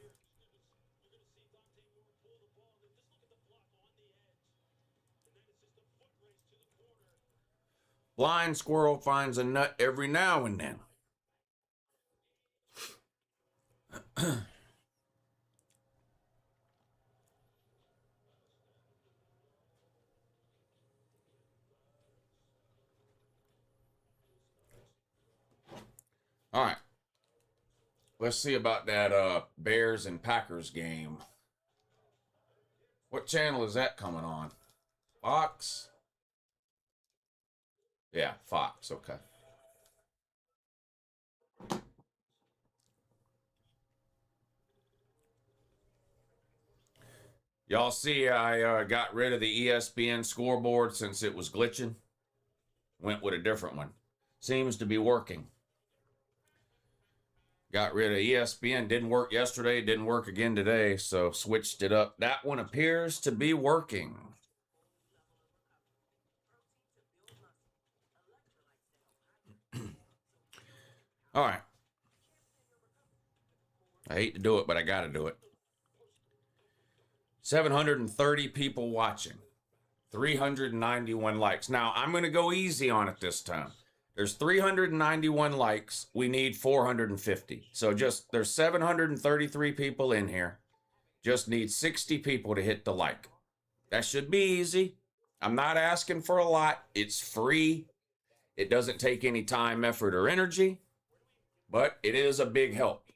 Blind squirrel finds a nut every now and then. All right. Let's see about that Bears and Packers game. What channel is that coming on? Fox? Yeah, Fox, okay. Y'all see I got rid of the ESPN scoreboard since it was glitching. Went with a different one. Seems to be working. Got rid of ESPN. Didn't work yesterday. Didn't work again today. So switched it up. That one appears to be working. All right. I hate to do it, but I got to do it. 730 people watching. 391 likes. Now, I'm going to go easy on it this time. There's 391 likes. We need 450. So there's 733 people in here. Just need 60 people to hit the like. That should be easy. I'm not asking for a lot. It's free. It doesn't take any time, effort, or energy. But it is a big help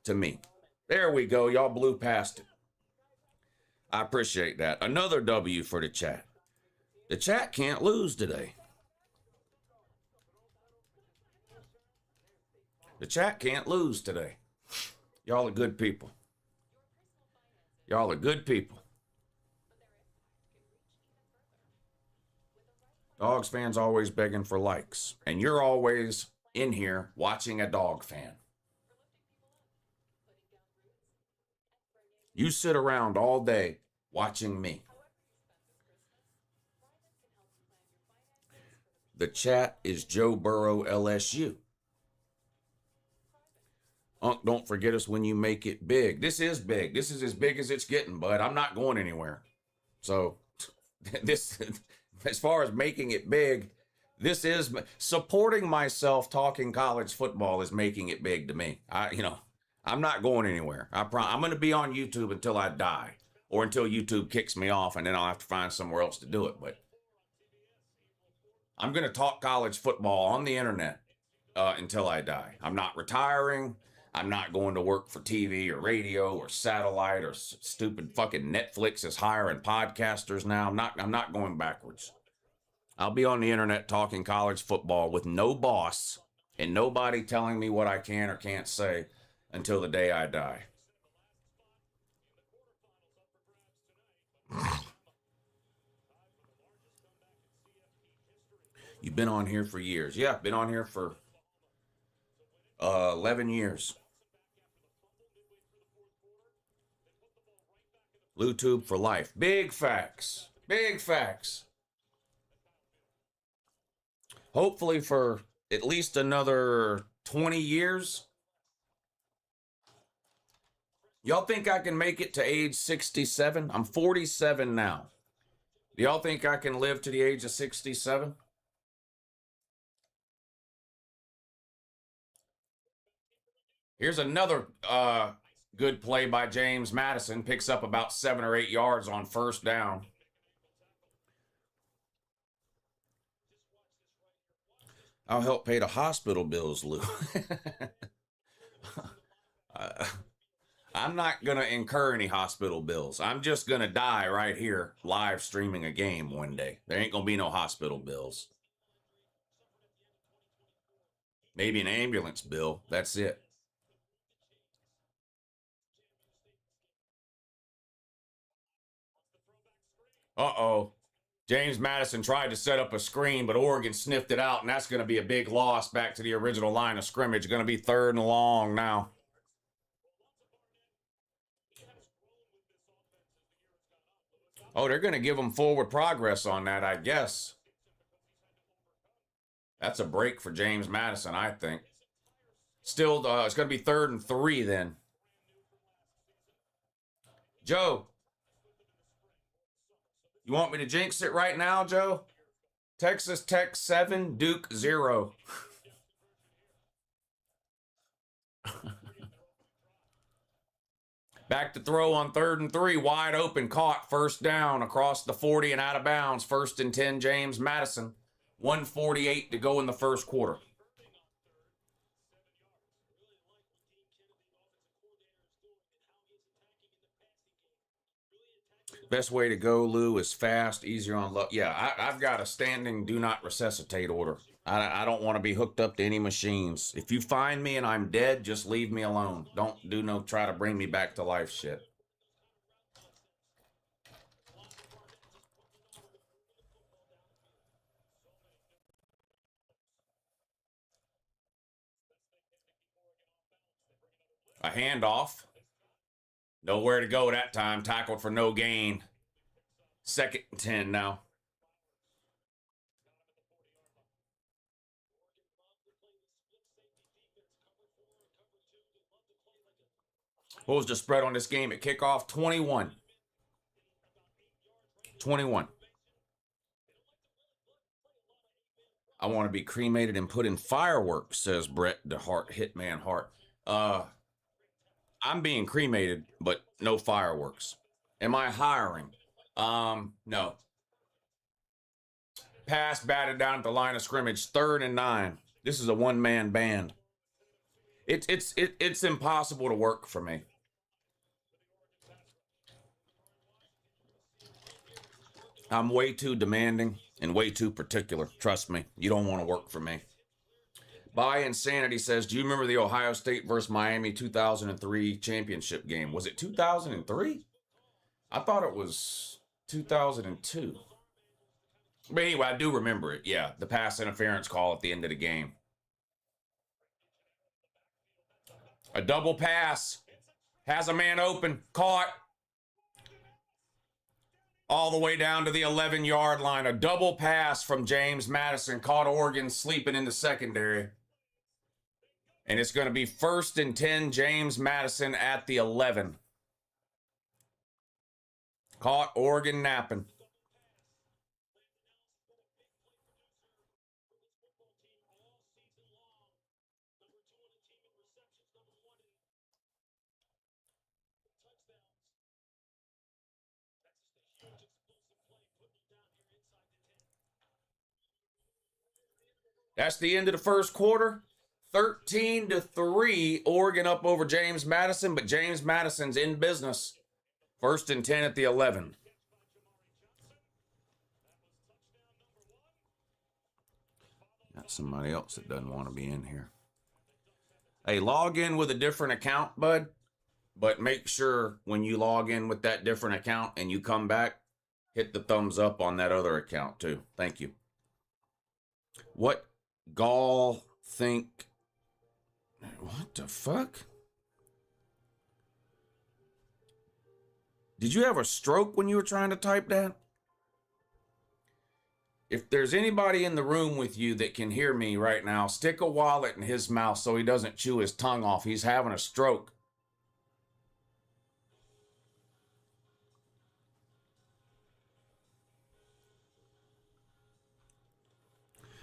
to me. There we go. Y'all blew past it. I appreciate that. Another W for the chat. The chat can't lose today. The chat can't lose today. Y'all are good people. Y'all are good people. Dogs fans always begging for likes. And you're always in here watching a dog fan. You sit around all day watching me. The chat is Joe Burrow LSU. Unc, don't forget us when you make it big. This is big. This is as big as it's getting, bud. I'm not going anywhere. So this, as far as making it big, this is supporting myself talking college football is making it big to me. I'm not going anywhere. I'm going to be on YouTube until I die or until YouTube kicks me off, and then I'll have to find somewhere else to do it. But I'm going to talk college football on the internet until I die. I'm not retiring. I'm not going to work for TV or radio or satellite or stupid fucking Netflix is hiring podcasters now. I'm not going backwards. I'll be on the internet talking college football with no boss and nobody telling me what I can or can't say until the day I die. You've been on here for years. Yeah, been on here for 11 years. LouTube for life. Big facts. Big facts. Hopefully for at least another 20 years. Y'all think I can make it to age 67? I'm 47 now. Do y'all think I can live to the age of 67? Here's another good play by James Madison. Picks up about 7 or 8 yards on first down. I'll help pay the hospital bills, Lou. I'm not going to incur any hospital bills. I'm just going to die right here live streaming a game one day. There ain't going to be no hospital bills. Maybe an ambulance bill. That's it. Uh-oh. James Madison tried to set up a screen, but Oregon sniffed it out, and that's going to be a big loss back to the original line of scrimmage. Going to be 3rd and long now. Oh, they're going to give them forward progress on that, I guess. That's a break for James Madison, I think. Still, it's going to be 3rd and 3 then. Joe, you want me to jinx it right now, Joe? Texas Tech 7, Duke 0. Back to throw on 3rd and 3, wide open, caught, first down, across the 40 and out of bounds. 1st and 10, James Madison. 1:48 to go in the first quarter. Best way to go, Lou, is fast, easier on luck. Yeah, I've got a standing do not resuscitate order. I don't want to be hooked up to any machines. If you find me and I'm dead, just leave me alone. Don't do no try to bring me back to life shit. A handoff. Nowhere to go that time. Tackled for no gain. 2nd and 10 now. What was the spread on this game at kickoff? 21. 21. I want to be cremated and put in fireworks, says Brett the Heart Hitman Hart. I'm being cremated, but no fireworks. Am I hiring? No. Pass batted down at the line of scrimmage, 3rd and 9. This is a one-man band. It's impossible to work for me. I'm way too demanding and way too particular. Trust me, you don't want to work for me. By Insanity says, do you remember the Ohio State versus Miami 2003 championship game? Was it 2003? I thought it was 2002. But anyway, I do remember it. Yeah, the pass interference call at the end of the game. A double pass. Has a man open. Caught. all the way down to the 11-yard line. A double pass from James Madison caught Oregon sleeping in the secondary. And it's going to be 1st and 10, James Madison at the 11. Caught Oregon napping. That's the end of the first quarter. 13-3, Oregon up over James Madison, but James Madison's in business. 1st and 10 at the 11. Got somebody else that doesn't want to be in here. Hey, log in with a different account, bud. But make sure when you log in with that different account and you come back, hit the thumbs up on that other account too. Thank you. What gall think? What the fuck? Did you have a stroke when you were trying to type that? If there's anybody in the room with you that can hear me right now, stick a wallet in his mouth so he doesn't chew his tongue off. He's having a stroke.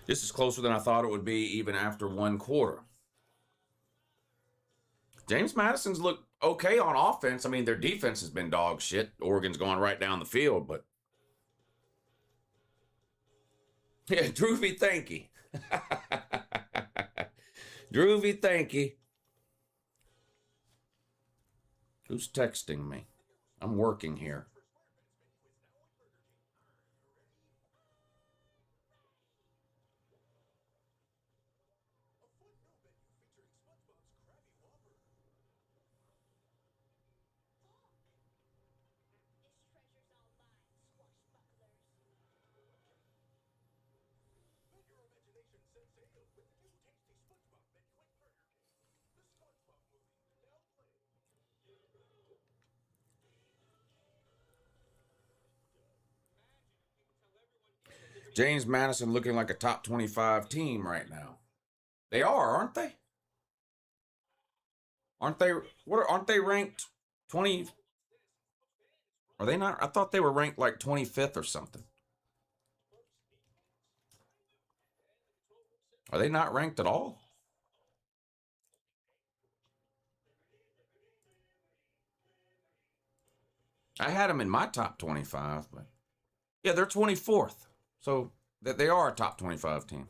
This is closer than I thought it would be even after one quarter. James Madison's looked okay on offense. I mean, their defense has been dog shit. Oregon's going right down the field, but... Yeah, Droovy, thank you. Droovy, thank you. Who's texting me? I'm working here. James Madison looking like a top 25 team right now. They are, aren't they? Aren't they? Aren't they ranked 20? Are they not? I thought they were ranked like 25th or something. Are they not ranked at all? I had them in my top 25, but yeah, they're 24th. So they are a top 25 team.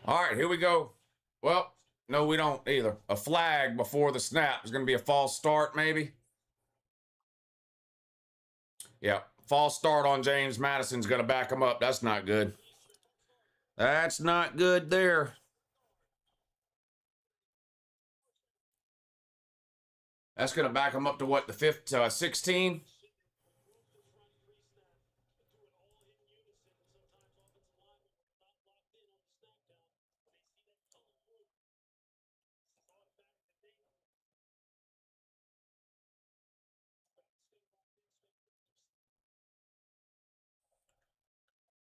All right, here we go. Well, no, we don't either. A flag before the snap is going to be a false start, maybe. Yeah, false start on James Madison's going to back him up. That's not good. That's not good there. That's going to back him up to what, the 16?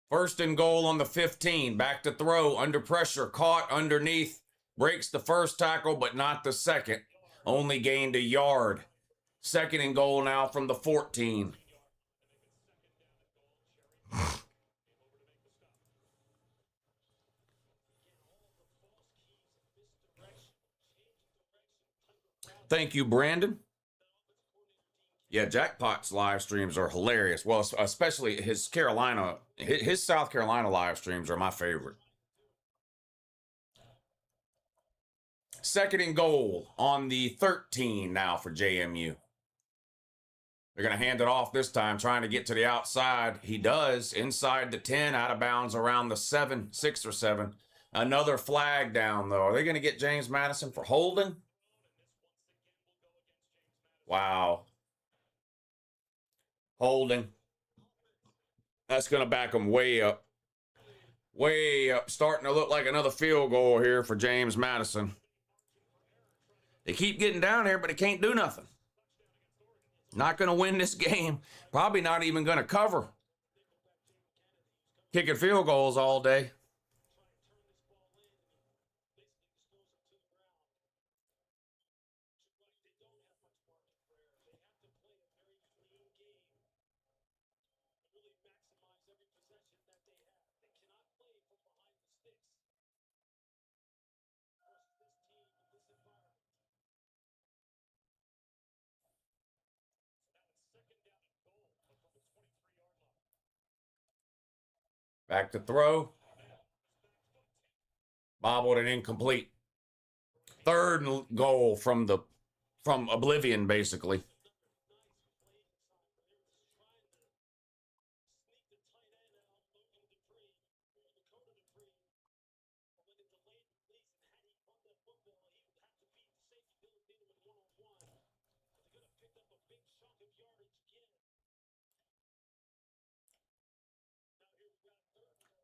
First and goal on the 15. Back to throw. Under pressure. Caught underneath. Breaks the first tackle, but not the second. Only gained a yard. Second and goal now from the 14. Thank you, Brandon. Yeah, Jackpot's live streams are hilarious. Well, especially his South Carolina live streams are my favorite. Second and goal on the 13 now for JMU. They're going to hand it off this time, trying to get to the outside. He does, inside the 10, out of bounds around the 6 or 7. Another flag down, though. Are they going to get James Madison for holding? Wow. Holding. That's going to back them way up. Way up. Starting to look like another field goal here for James Madison. They keep getting down here, but they can't do nothing. Not going to win this game. Probably not even going to cover. Kicking field goals all day. Back to throw. Bobbled and incomplete. Third and goal from oblivion, basically.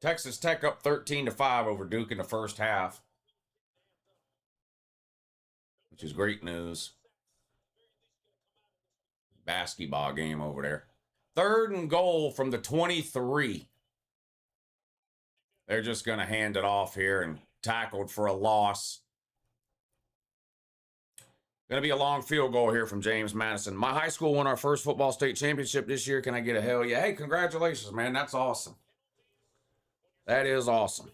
Texas Tech up 13-5 over Duke in the first half, which is great news. Basketball game over there. Third and goal from the 23. They're just going to hand it off here and tackled for a loss. Going to be a long field goal here from James Madison. My high school won our first football state championship this year. Can I get a hell yeah? Hey, congratulations, man. That's awesome. That is awesome.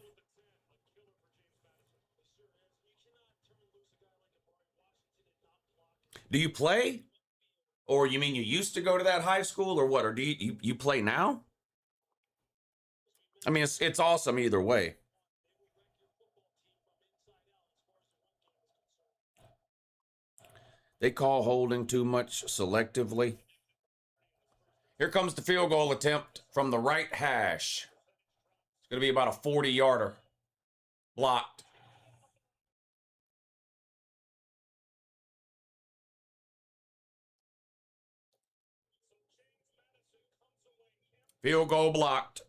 Do you play? Or you mean you used to go to that high school or what? Or do you play now? I mean, it's awesome either way. They call holding too much selectively. Here comes the field goal attempt from the right hash. It's going to be about a 40-yarder. Blocked. Field goal blocked.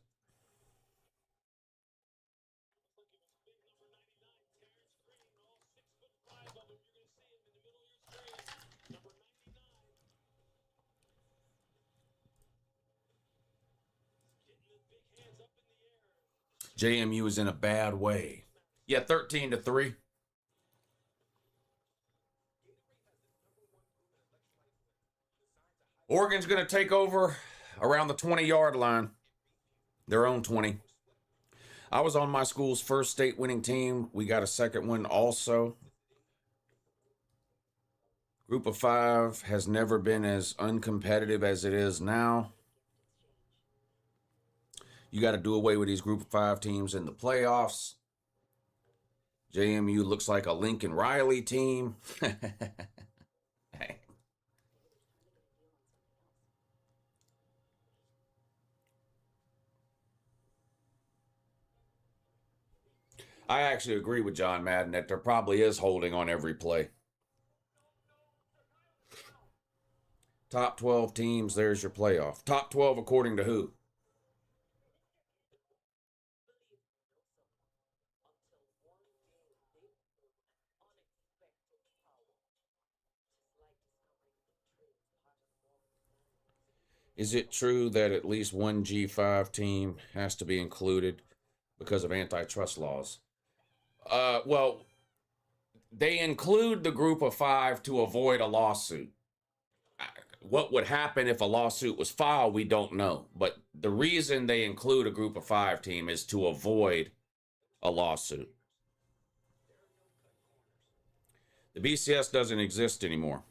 JMU is in a bad way. Yeah, 13-3. Oregon's going to take over around the 20-yard line. Their own 20. I was on my school's first state winning team. We got a second one also. Group of 5 has never been as uncompetitive as it is now. You got to do away with these group of 5 teams in the playoffs. JMU looks like a Lincoln Riley team. Hey. I actually agree with John Madden that there probably is holding on every play. Top 12 teams, there's your playoff. Top 12 according to who? Is it true that at least one G5 team has to be included because of antitrust laws? Well, they include the group of 5 to avoid a lawsuit. What would happen if a lawsuit was filed, we don't know. But the reason they include a group of 5 team is to avoid a lawsuit. The BCS doesn't exist anymore.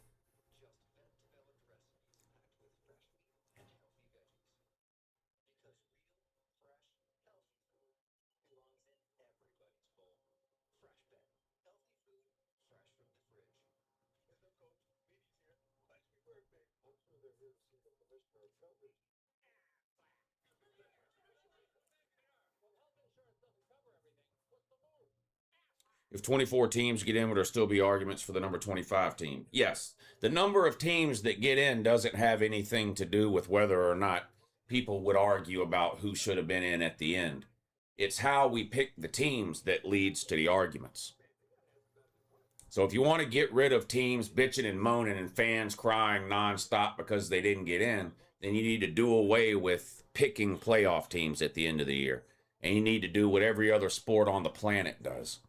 If 24 teams get in, would there still be arguments for the number 25 team? Yes. The number of teams that get in doesn't have anything to do with whether or not people would argue about who should have been in at the end. It's how we pick the teams that leads to the arguments. So if you want to get rid of teams bitching and moaning and fans crying nonstop because they didn't get in, then you need to do away with picking playoff teams at the end of the year. And you need to do what every other sport on the planet does.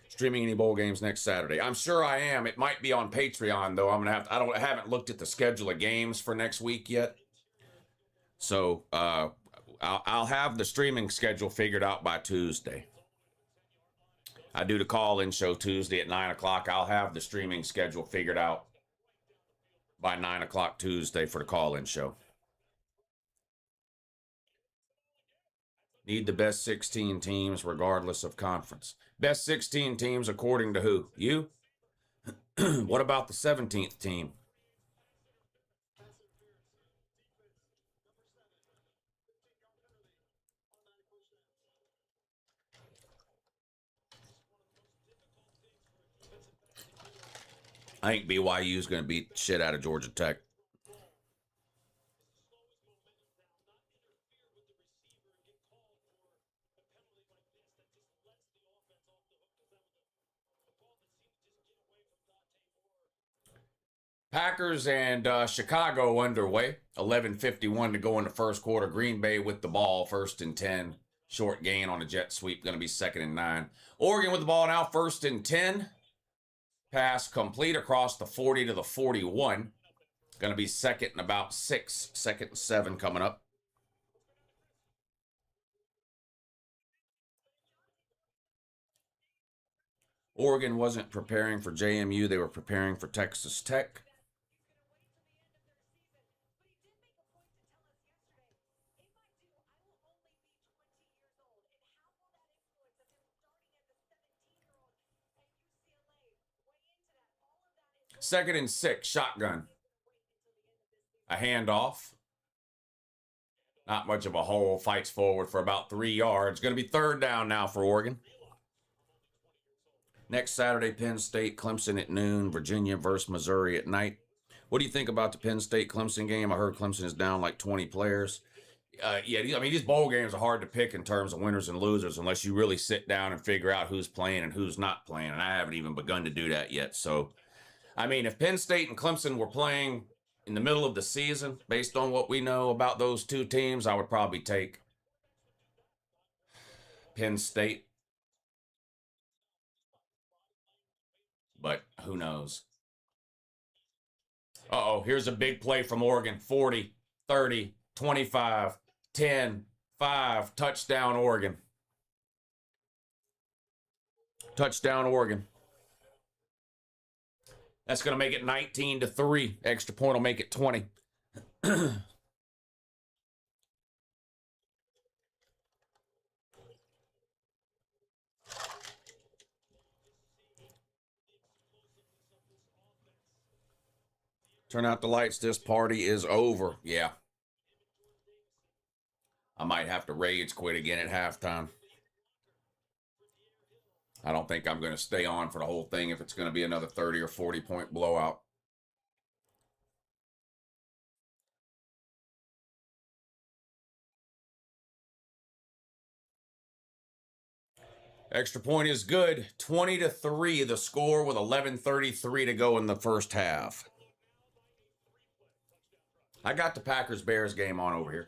Streaming any bowl games next Saturday? I'm sure I am. It might be on Patreon though. I haven't looked at the schedule of games for next week yet. So I'll have the streaming schedule figured out by Tuesday. I do the call-in show Tuesday at 9 o'clock. I'll have the streaming schedule figured out by 9 o'clock Tuesday for the call-in show. Need the best 16 teams regardless of conference. Best 16 teams according to who? You? What about the 17th team? I think BYU is going to beat shit out of Georgia Tech. Packers and Chicago underway. 11:51 to go in the first quarter. Green Bay with the ball, 1st and 10. Short gain on a jet sweep, going to be 2nd and 9. Oregon with the ball now, 1st and 10. Pass complete across the 40 to the 41. Going to be 2nd and about 6. 2nd and 7 coming up. Oregon wasn't preparing for JMU. They were preparing for Texas Tech. Second and 6, shotgun. A handoff. Not much of a hole. Fights forward for about 3 yards. Going to be 3rd down now for Oregon. Next Saturday, Penn State, Clemson at noon. Virginia versus Missouri at night. What do you think about the Penn State-Clemson game? I heard Clemson is down like 20 players. Yeah, I mean, these bowl games are hard to pick in terms of winners and losers unless you really sit down and figure out who's playing and who's not playing. And I haven't even begun to do that yet. So, I mean, if Penn State and Clemson were playing in the middle of the season, based on what we know about those two teams, I would probably take Penn State. But who knows? Uh-oh, here's a big play from Oregon. 40, 30, 25, 10, 5. Touchdown, Oregon. Touchdown, Oregon. That's going to make it 19-3. Extra point will make it 20. Turn out the lights. This party is over. Yeah. I might have to rage quit again at halftime. I don't think I'm going to stay on for the whole thing if it's going to be another 30 or 40 point blowout. Extra point is good. 20-3 the score with 11:33 to go in the first half. I got the Packers-Bears game on over here.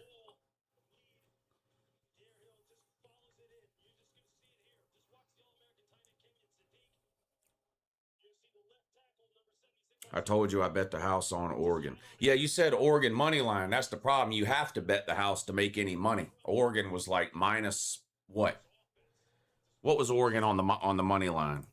I told you I bet the house on Oregon. Yeah, you said Oregon money line. That's the problem. You have to bet the house to make any money. Oregon was like minus what? What was Oregon on the money line?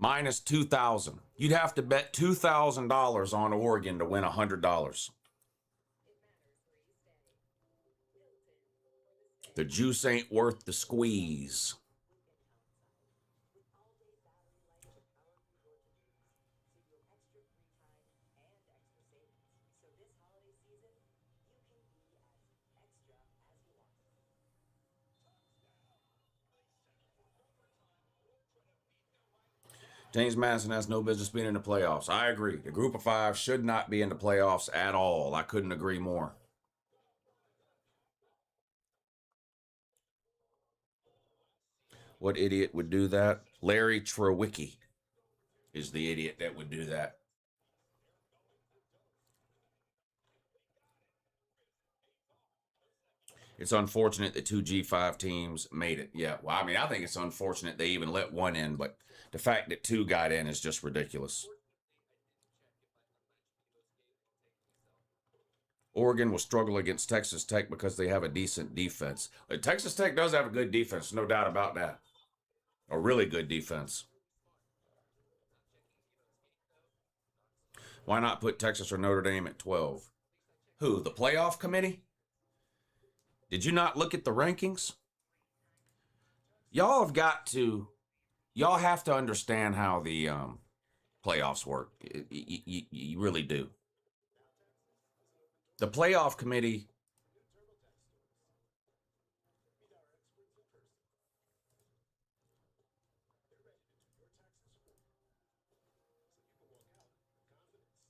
Minus 2,000. You'd have to bet $2,000 on Oregon to win $100. The juice ain't worth the squeeze. James Madison has no business being in the playoffs. I agree. The group of five should not be in the playoffs at all. I couldn't agree more. What idiot would do that? Larry Trewicki is the idiot that would do that. It's unfortunate that two G5 teams made it. Yeah, well, I mean, I think it's unfortunate they even let one in, but the fact that two got in is just ridiculous. Oregon will struggle against Texas Tech because they have a decent defense. Texas Tech does have a good defense, no doubt about that. A really good defense. Why not put Texas or Notre Dame at 12? Who, the playoff committee? Did you not look at the rankings? Y'all have to understand how the playoffs work. You really do. The playoff committee.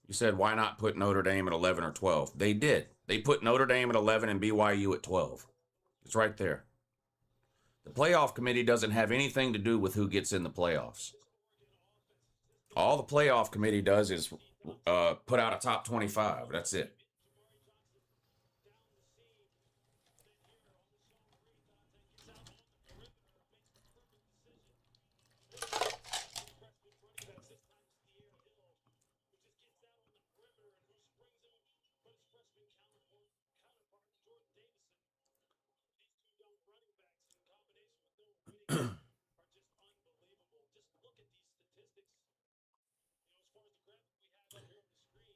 You said, why not put Notre Dame at 11 or 12? They did. They put Notre Dame at 11 and BYU at 12. It's right there. The playoff committee doesn't have anything to do with who gets in the playoffs. All the playoff committee does is put out a top 25. That's it.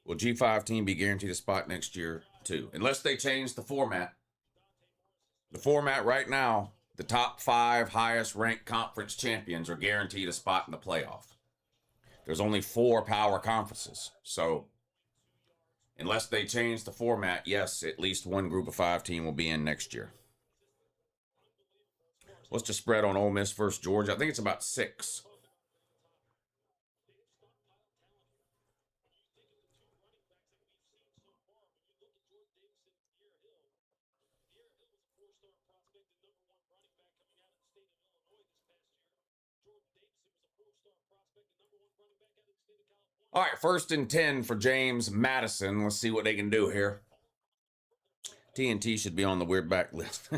Will G5 team be guaranteed a spot next year too? Unless they change the format. The format right now, the top 5 highest ranked conference champions are guaranteed a spot in the playoff. There's only 4 power conferences. So unless they change the format, yes, at least one group of 5 team will be in next year. What's the spread on Ole Miss versus Georgia? I think it's about 6. All right, 1st and 10 for James Madison. Let's see what they can do here. TNT should be on the weird back list.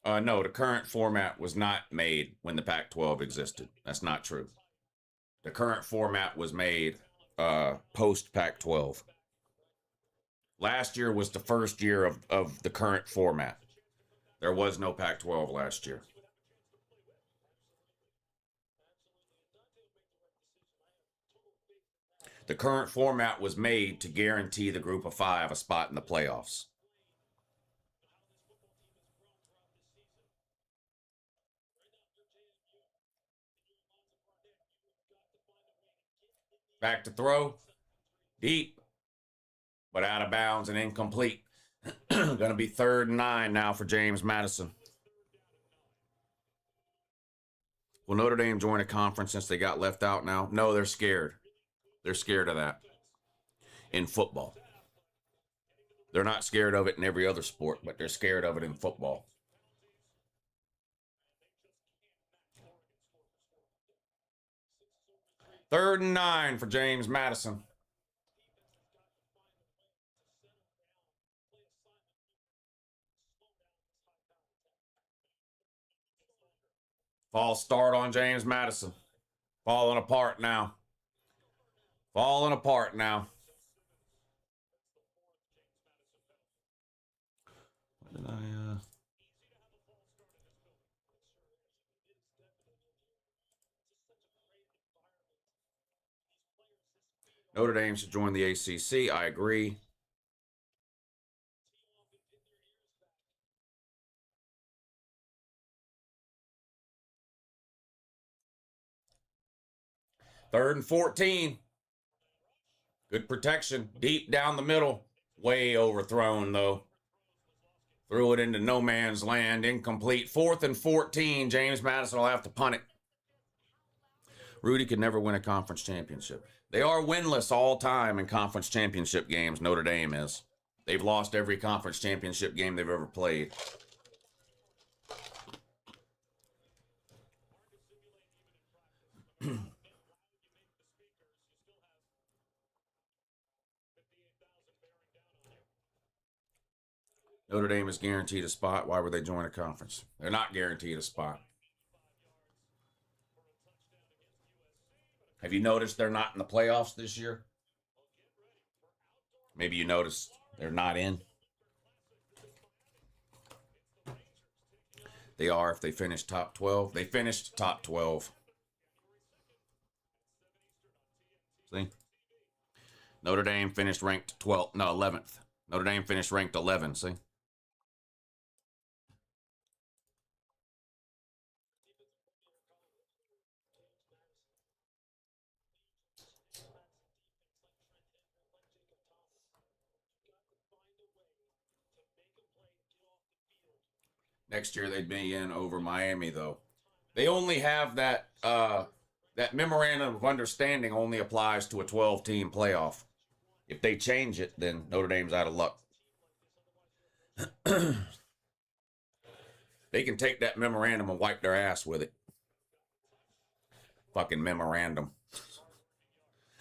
No, the current format was not made when the Pac-12 existed. That's not true. The current format was made post Pac-12. Last year was the first year of the current format. There was no Pac-12 last year. The current format was made to guarantee the group of 5 a spot in the playoffs. Back to throw. Deep, but out of bounds and incomplete. Going to be 3rd and 9 now for James Madison. Will Notre Dame join a conference since they got left out now? No, they're scared. They're scared of that in football. They're not scared of it in every other sport, but they're scared of it in football. 3rd and 9 for James Madison. False start on James Madison. Falling apart now. Falling apart now. Did I, Notre Dame should join the ACC. I agree. Third and 14. Good protection. Deep down the middle. Way overthrown, though. Threw it into no man's land. Incomplete. 4th and 14. James Madison will have to punt it. Rudy could never win a conference championship. They are winless all time in conference championship games. Notre Dame is. They've lost every conference championship game they've ever played. Notre Dame is guaranteed a spot. Why would they join a conference? They're not guaranteed a spot. Have you noticed they're not in the playoffs this year? Maybe you noticed they're not in. They are if they finish top 12. They finished top 12. See? Notre Dame finished ranked 12th. No, 11th. Notre Dame finished ranked 11. See? Next year they'd be in over Miami, though. They only have that that memorandum of understanding only applies to a 12-team playoff. If they change it, then Notre Dame's out of luck. They can take that memorandum and wipe their ass with it. Fucking memorandum.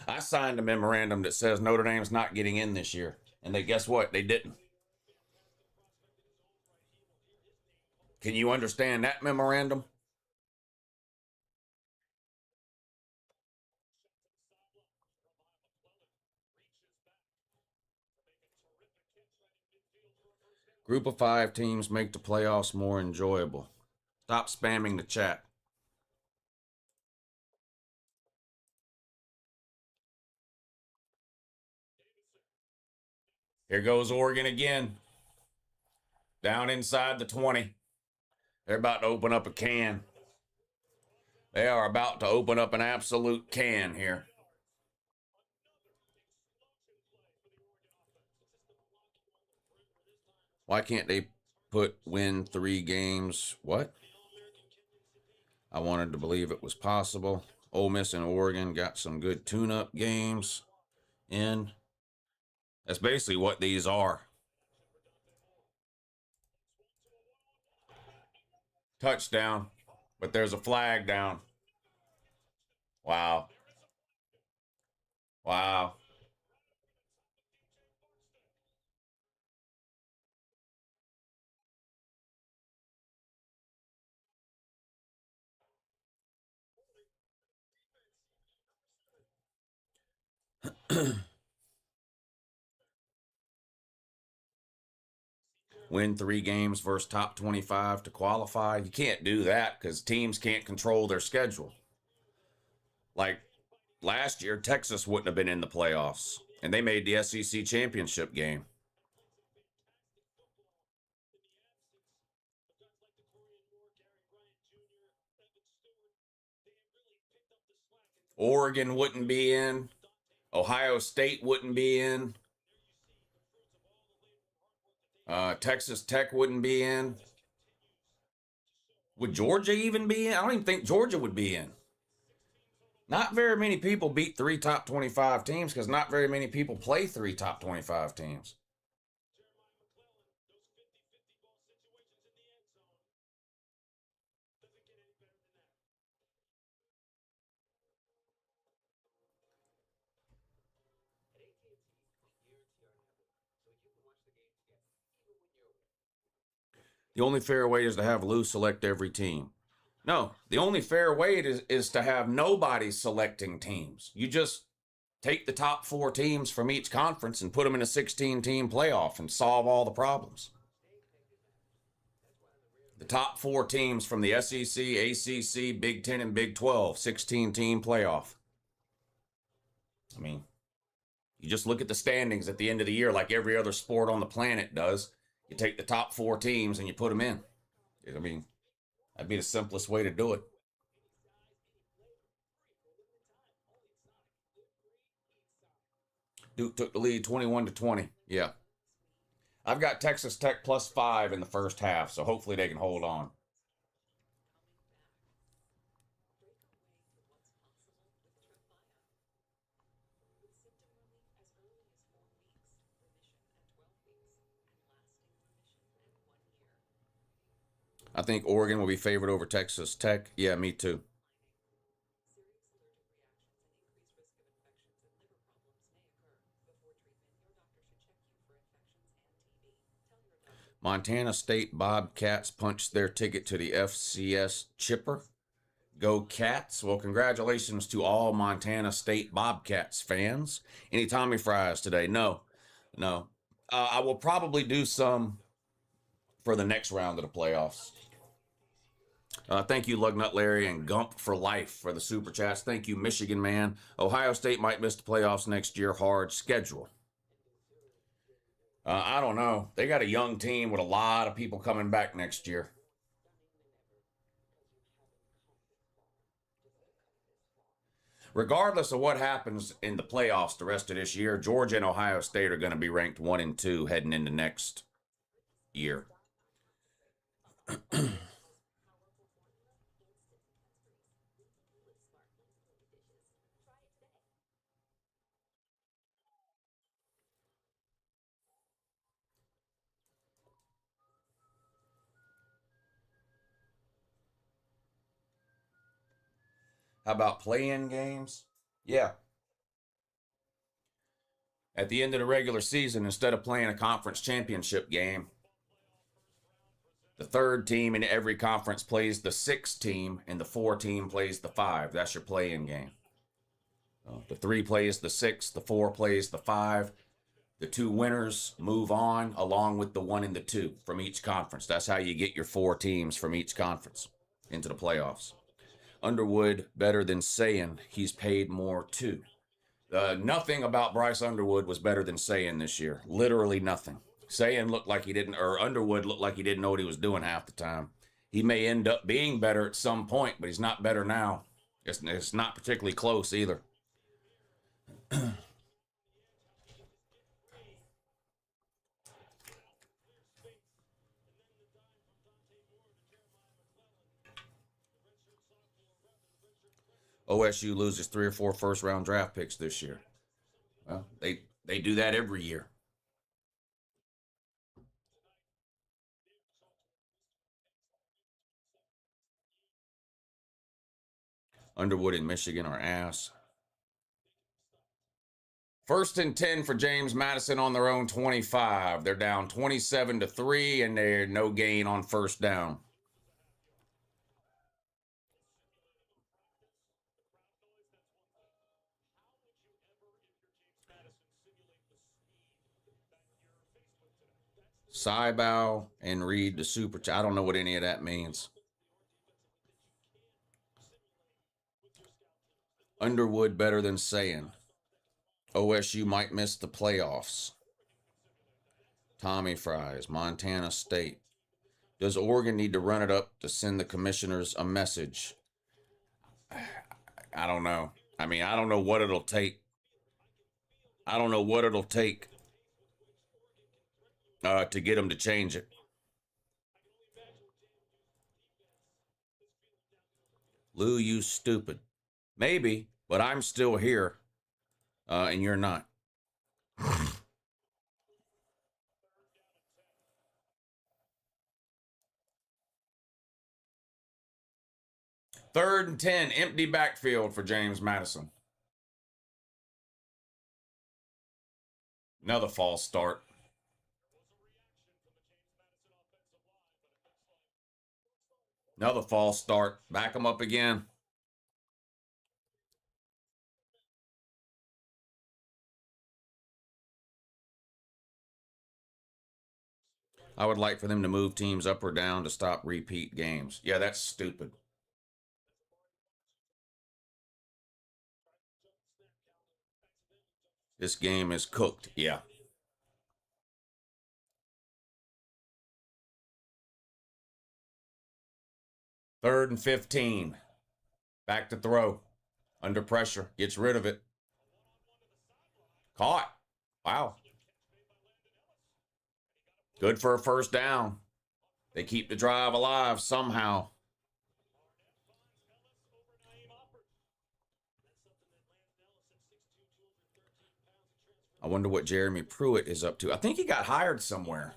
I signed a memorandum that says Notre Dame's not getting in this year. And they guess what? They didn't. Can you understand that memorandum? Group of 5 teams make the playoffs more enjoyable. Stop spamming the chat. Here goes Oregon again. Down inside the 20. They're about to open up a can. They are about to open up an absolute can here. Why can't they put win 3 games? What? I wanted to believe it was possible. Ole Miss and Oregon got some good tune-up games in. That's basically what these are. Touchdown, but there's a flag down. Wow. Wow. Win 3 games versus top 25 to qualify. You can't do that because teams can't control their schedule. Like last year, Texas wouldn't have been in the playoffs, and they made the SEC championship game. Oregon wouldn't be in. Ohio State wouldn't be in. Texas Tech wouldn't be in. Would Georgia even be in? I don't even think Georgia would be in. Not very many people beat 3 top 25 teams because not very many people play 3 top 25 teams. The only fair way is to have Lou select every team. No, the only fair way is to have nobody selecting teams. You just take the top 4 teams from each conference and put them in a 16-team playoff and solve all the problems. The top 4 teams from the SEC, ACC, Big 10, and Big 12, 16-team playoff. I mean, you just look at the standings at the end of the year like every other sport on the planet does. You take the top 4 teams and you put them in. I mean, that'd be the simplest way to do it. Duke took the lead 21-20. Yeah. I've got Texas Tech +5 in the first half, so hopefully they can hold on. I think Oregon will be favored over Texas Tech. Yeah, me too. Montana State Bobcats punched their ticket to the FCS chipper. Go Cats. Well, congratulations to all Montana State Bobcats fans. Any Tommy Fries today? No. I will probably do some for the next round of the playoffs. Thank you, Lugnut Larry and Gump for Life for the super chats. Thank you, Michigan Man. Ohio State might miss the playoffs next year. Hard schedule. I don't know. They got a young team with a lot of people coming back next year. Regardless of what happens in the playoffs the rest of this year, Georgia and Ohio State are going to be ranked 1 and 2 heading into next year. How about play-in games? Yeah. At the end of the regular season, instead of playing a conference championship game, the 3rd team in every conference plays the 6th team, and the 4 team plays the 5. That's your play-in game. The 3 plays the 6, the 4 plays the 5. The 2 winners move on along with the 1 and the 2 from each conference. That's how you get your 4 teams from each conference into the playoffs. Underwood better than saying he's paid more too. Nothing about Bryce Underwood was better than saying this year. Literally nothing. Saying looked like he didn't, or Underwood looked like he didn't know what he was doing half the time. He may end up being better at some point, but he's not better now. It's not particularly close either. OSU loses 3 or 4 first-round draft picks this year. Well, they do that every year. Underwood and Michigan are ass. 1st and 10 for James Madison on their own 25. They're down 27-3, and they're no gain on 1st down. Cybow and Reed the super. I don't know what any of that means. Underwood better than saying. OSU might miss the playoffs. Tommy Fries, Montana State. Does Oregon need to run it up to send the commissioners a message? I don't know. I mean, I don't know what it'll take. I don't know what it'll take to get them to change it. Lou, you stupid. Maybe, but I'm still here, and you're not. 3rd and 10, empty backfield for James Madison. Another false start. Another false start. Back them up again. I would like for them to move teams up or down to stop repeat games. Yeah, that's stupid. This game is cooked. Yeah. Third and 15. Back to throw. Under pressure. Gets rid of it. Caught. Wow. Good for a first down. They keep the drive alive somehow. I wonder what Jeremy Pruitt is up to. I think he got hired somewhere.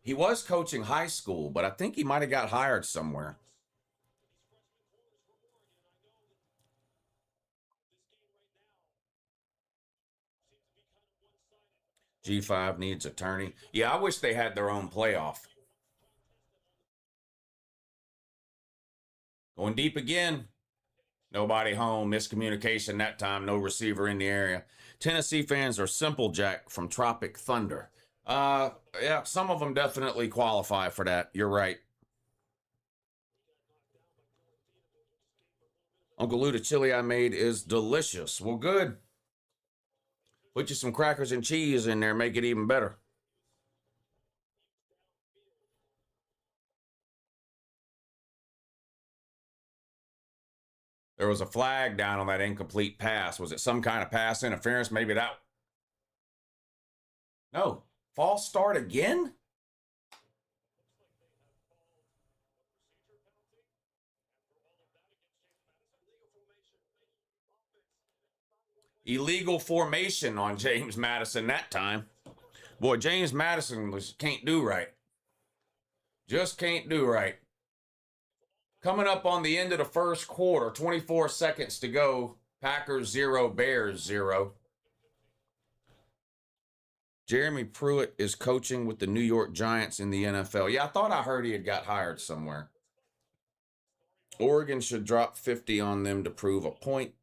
He was coaching high school, but I think he might have got hired somewhere. G5 needs attorney. Yeah, I wish they had their own playoff. Going deep again. Nobody home. Miscommunication that time. No receiver in the area. Tennessee fans are simple Jack from Tropic Thunder. Yeah, some of them definitely qualify for that. You're right. Uncle Lou, the chili I made is delicious. Well, good. Put you some crackers and cheese in there. Make it even better. There was a flag down on that incomplete pass. Was it some kind of pass interference? Maybe that. No. False start again? Illegal formation on James Madison that time. Boy, James Madison can't do right. Just can't do right. Coming up on the end of the first quarter, 24 seconds to go. Packers 0, Bears 0. Jeremy Pruitt is coaching with the New York Giants in the NFL. Yeah, I thought I heard he had got hired somewhere. Oregon should drop 50 on them to prove a point.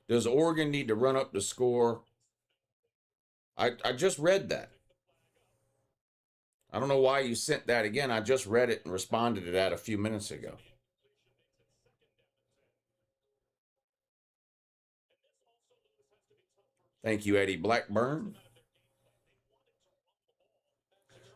Does Oregon need to run up the score? I just read that. I don't know why you sent that again. I just read it and responded to that a few minutes ago. Thank you, Eddie Blackburn.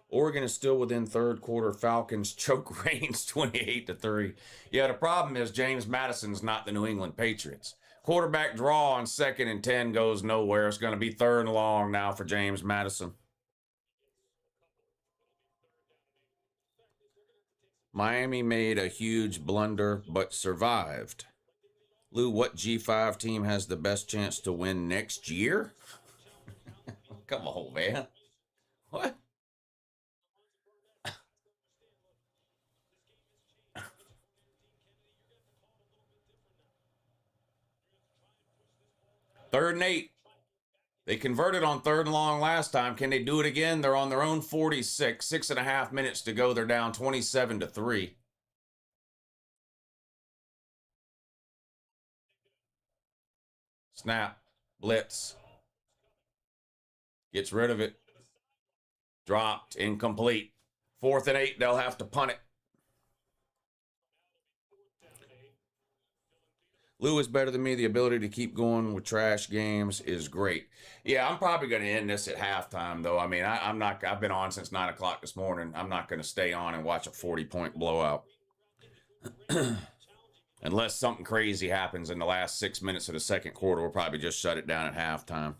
Oregon is still within third quarter. Falcons choke reigns 28-3. Yeah, the problem is James Madison's not the New England Patriots. Quarterback draw on 2nd and 10 goes nowhere. It's going to be 3rd and long now for James Madison. Miami made a huge blunder but survived. Lou, what G5 team has the best chance to win next year? Come on, man. What? Third and 8. They converted on 3rd and long last time. Can they do it again? They're on their own 46. 6.5 minutes to go. They're down 27-3. Snap. Blitz. Gets rid of it. Dropped. Incomplete. 4th and 8. They'll have to punt it. Lou is better than me. The ability to keep going with trash games is great. Yeah, I'm probably going to end this at halftime, though. I mean, I'm not. I've been on since 9 o'clock this morning. I'm not going to stay on and watch a 40-point blowout. Unless something crazy happens in the last 6 minutes of the second quarter, we'll probably just shut it down at halftime.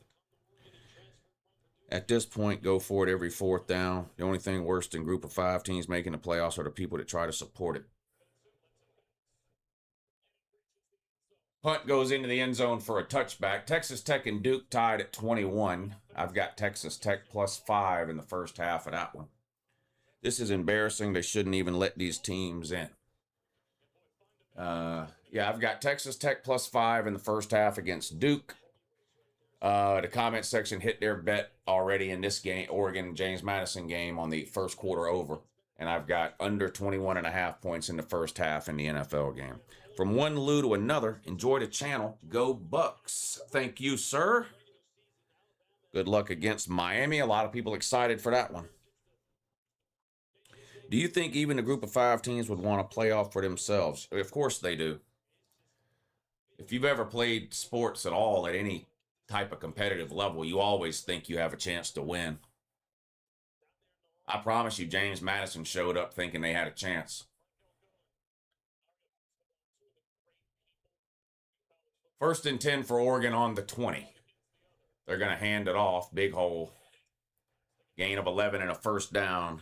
At this point, go for it every 4th down. The only thing worse than group of 5 teams making the playoffs are the people that try to support it. Punt goes into the end zone for a touchback. Texas Tech and Duke tied at 21. I've got Texas Tech +5 in the first half of that one. This is embarrassing. They shouldn't even let these teams in. Yeah, I've got Texas Tech +5 in the first half against Duke. The comment section hit their bet already in this game, Oregon James Madison game on the first quarter over. And I've got under 21.5 points in the first half in the NFL game. From one Lou to another, enjoy the channel. Go Bucks. Thank you, sir. Good luck against Miami. A lot of people excited for that one. Do you think even the group of 5 teams would want a playoff for themselves? Of course they do. If you've ever played sports at all at any type of competitive level, you always think you have a chance to win. I promise you, James Madison showed up thinking they had a chance. First and 10 for Oregon on the 20. They're going to hand it off. Big hole. Gain of 11 and a first down.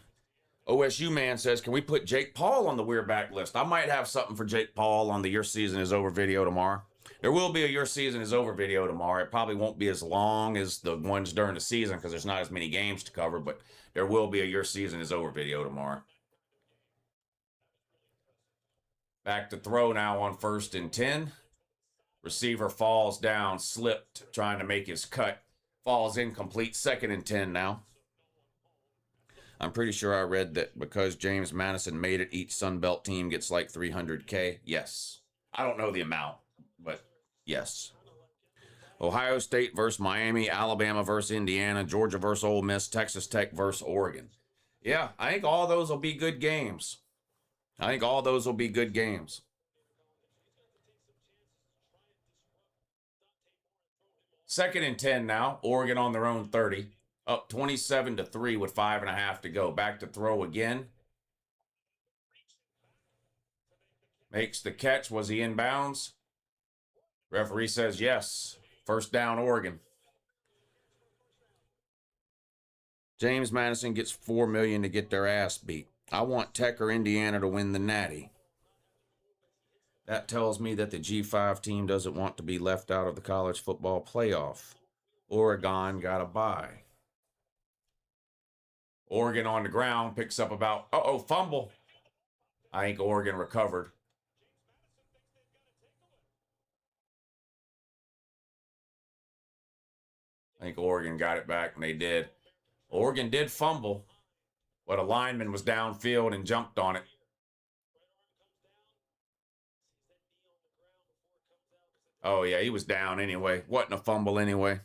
OSU man says, can we put Jake Paul on the We're Back list? I might have something for Jake Paul on the Your Season Is Over video tomorrow. There will be a Your Season Is Over video tomorrow. It probably won't be as long as the ones during the season because there's not as many games to cover, but there will be a Your Season Is Over video tomorrow. Back to throw now on first and 10. Receiver falls down, slipped, trying to make his cut. Falls incomplete, second and 10 now. I'm pretty sure I read that because James Madison made it, each Sun Belt team gets like $300K. Yes. I don't know the amount, but yes. Ohio State versus Miami, Alabama versus Indiana, Georgia versus Ole Miss, Texas Tech versus Oregon. Yeah, I think all those will be good games. Second and 10 now. Oregon on their own 30. Up 27-3 with 5.5 to go. Back to throw again. Makes the catch. Was he in bounds? Referee says yes. First down, Oregon. James Madison gets $4 million to get their ass beat. I want Tech or Indiana to win the Natty. That tells me that the G5 team doesn't want to be left out of the college football playoff. Oregon got a bye. Oregon on the ground picks up about, fumble. I think Oregon recovered. I think Oregon got it back, and they did. Oregon did fumble, but a lineman was downfield and jumped on it. Oh, yeah, he was down anyway. Wasn't a fumble anyway.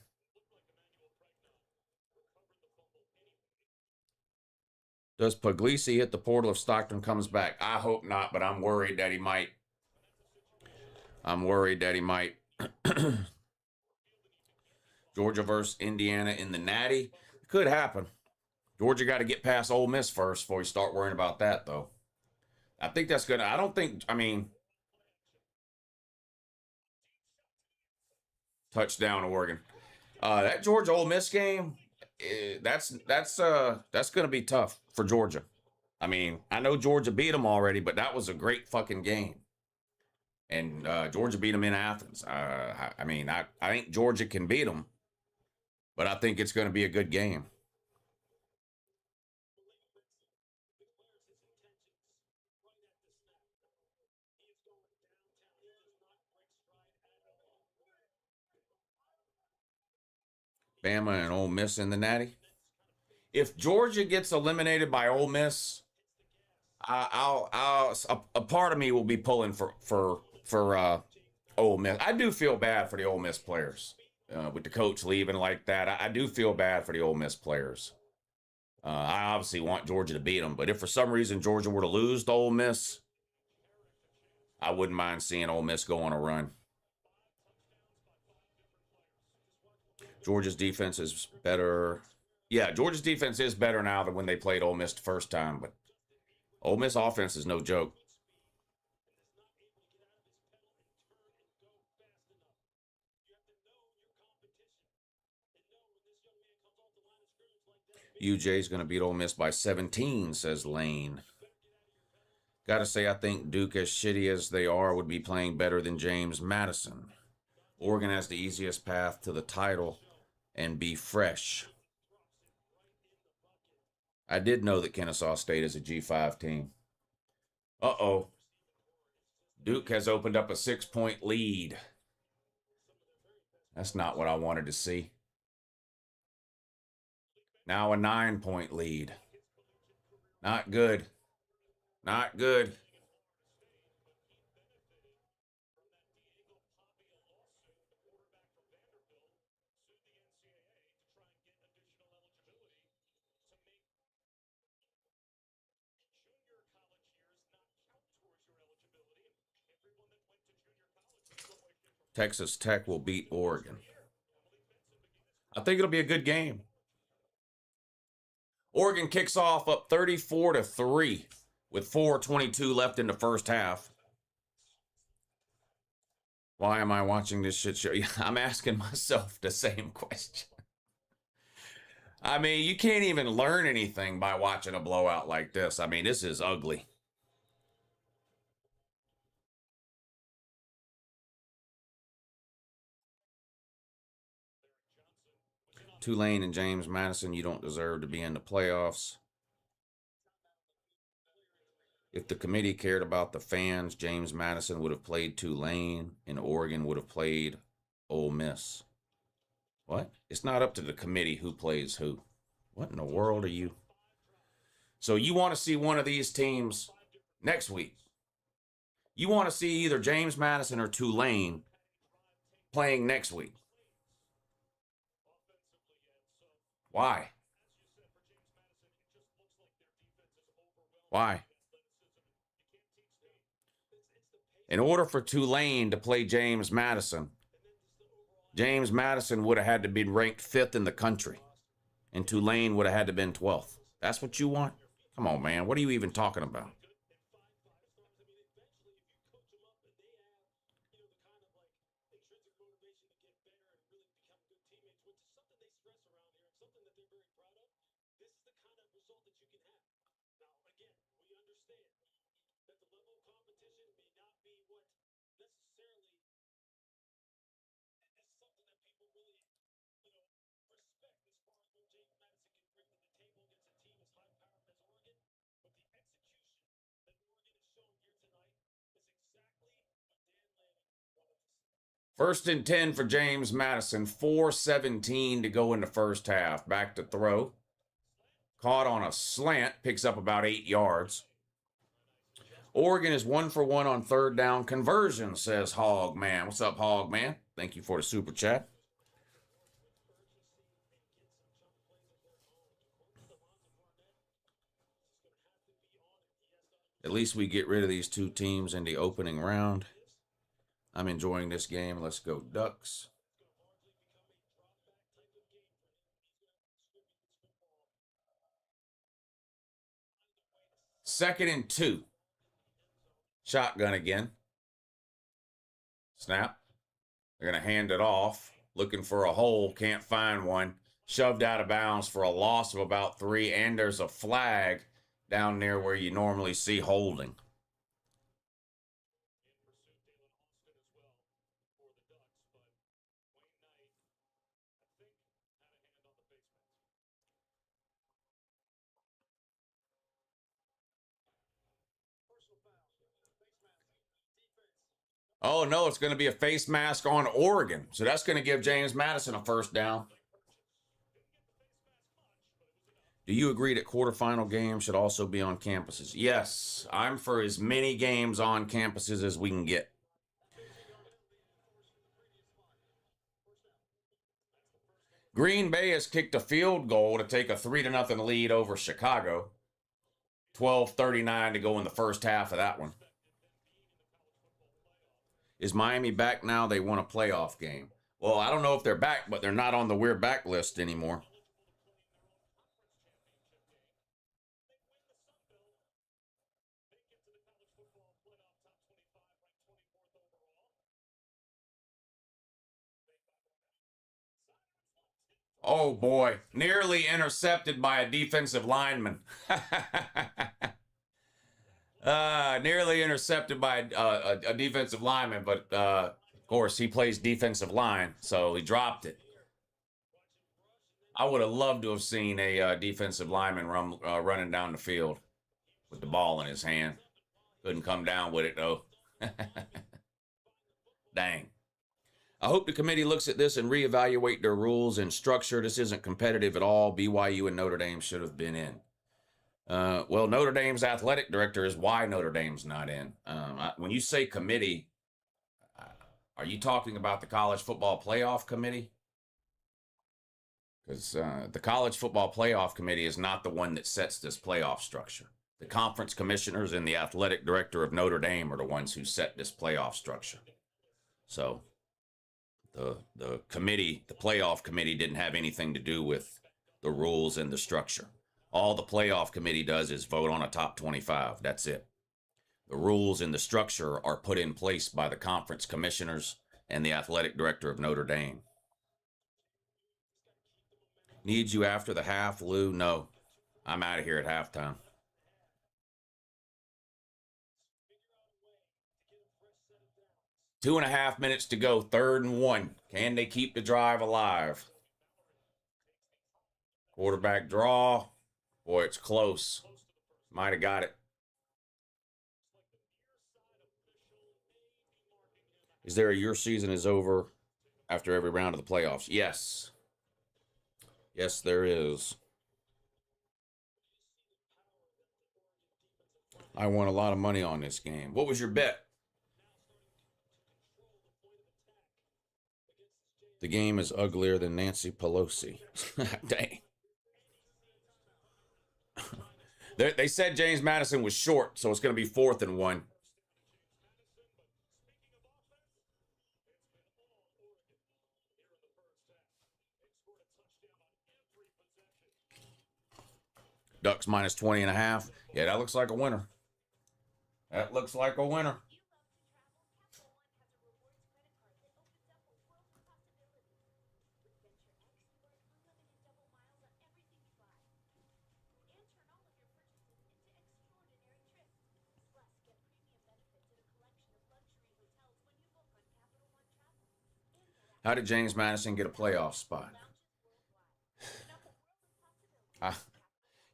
Does Puglisi hit the portal if Stockton comes back? I hope not, but I'm worried that he might. Georgia versus Indiana in the Natty. It could happen. Georgia got to get past Ole Miss first before we start worrying about that, though. I think that's going to, touchdown Oregon. That Georgia Ole Miss game, that's going to be tough for Georgia. I mean, I know Georgia beat them already, but that was a great fucking game. And Georgia beat them in Athens. I think Georgia can beat them, but I think it's going to be a good game. Bama and Ole Miss in the Natty. If Georgia gets eliminated by Ole Miss, a part of me will be pulling for Ole Miss. I do feel bad for the Ole Miss players with the coach leaving like that. I do feel bad for the Ole Miss players. I obviously want Georgia to beat them, but if for some reason Georgia were to lose to Ole Miss, I wouldn't mind seeing Ole Miss go on a run. Georgia's defense is better. Yeah, Georgia's defense is better now than when they played Ole Miss the first time, but Ole Miss offense is no joke. UJ's going to beat Ole Miss by 17, says Lane. Got to say, I think Duke, as shitty as they are, would be playing better than James Madison. Oregon has the easiest path to the title and be fresh. I did know that Kennesaw State is a G5 team. Uh-oh. Duke has opened up a 6-point lead. That's not what I wanted to see. Now a 9-point lead. Not good. Not good. Texas Tech will beat Oregon. I think it'll be a good game. Oregon kicks off up 34-3 with 4:22 left in the first half. Why am I watching this shit show? I'm asking myself the same question. I mean, you can't even learn anything by watching a blowout like this. I mean, this is ugly. Tulane and James Madison, you don't deserve to be in the playoffs. If the committee cared about the fans, James Madison would have played Tulane and Oregon would have played Ole Miss. What? It's not up to the committee who plays who. What in the world are you? So you want to see one of these teams next week. You want to see either James Madison or Tulane playing next week. Why? Why? In order for Tulane to play James Madison would have had to be ranked 5th in the country, and Tulane would have had to been 12th. That's what you want? Come on, man. What are you even talking about? First and 10 for James Madison. 4:17 to go in the first half. Back to throw. Caught on a slant. Picks up about 8 yards. Oregon is 1 for 1 on third down conversion, says Hog Man. What's up, Hog Man? Thank you for the super chat. At least we get rid of these two teams in the opening round. I'm enjoying this game. Let's go Ducks. Second and 2. Shotgun again. Snap. They're going to hand it off. Looking for a hole. Can't find one. Shoved out of bounds for a loss of about 3. And there's a flag down there where you normally see holding. Oh, no, it's going to be a face mask on Oregon. So that's going to give James Madison a first down. Do you agree that quarterfinal games should also be on campuses? Yes, I'm for as many games on campuses as we can get. Green Bay has kicked a field goal to take a 3-0 lead over Chicago. 12:39 to go in the first half of that one. Is Miami back now? They won a playoff game. Well, I don't know if they're back, but they're not on the We're Back list anymore. Oh, boy. Nearly intercepted by a defensive lineman. Nearly intercepted by a defensive lineman, but of course, he plays defensive line, so he dropped it. I would have loved to have seen a defensive lineman running down the field with the ball in his hand. Couldn't come down with it, though. Dang. I hope the committee looks at this and reevaluate their rules and structure. This isn't competitive at all. BYU and Notre Dame should have been in. Well, Notre Dame's athletic director is why Notre Dame's not in. When you say committee, are you talking about the college football playoff committee? Because the college football playoff committee is not the one that sets this playoff structure. The conference commissioners and the athletic director of Notre Dame are the ones who set this playoff structure. So the committee, the playoff committee, didn't have anything to do with the rules and the structure. All the playoff committee does is vote on a top 25. That's it. The rules and the structure are put in place by the conference commissioners and the athletic director of Notre Dame. Need you after the half, Lou? No. I'm out of here at halftime. Two and a half minutes to go, 3rd and 1. Can they keep the drive alive? Quarterback draw. Boy, it's close. Might have got it. Is there a your season is over after every round of the playoffs? Yes. Yes, there is. I won a lot of money on this game. What was your bet? The game is uglier than Nancy Pelosi. Dang. They said James Madison was short, so it's going to be 4th and 1. Ducks minus 20.5. Yeah, that looks like a winner. That looks like a winner. How did James Madison get a playoff spot?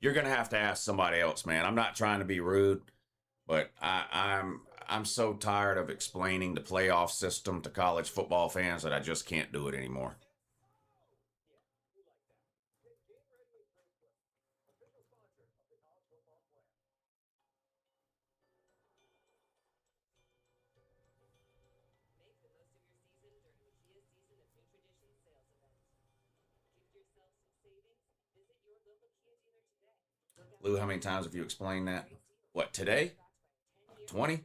You're going to have to ask somebody else, man. I'm not trying to be rude, but I'm so tired of explaining the playoff system to college football fans that I just can't do it anymore. Lou, how many times have you explained that? What, today? 20?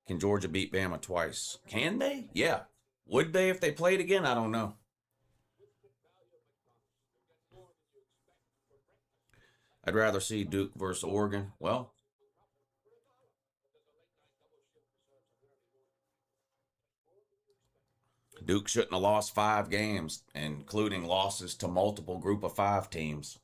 Can Georgia beat Bama twice? Can they? Yeah. Would they if they played again? I don't know. I'd rather see Duke versus Oregon. Well, Duke shouldn't have lost 5 games, including losses to multiple group of 5 teams.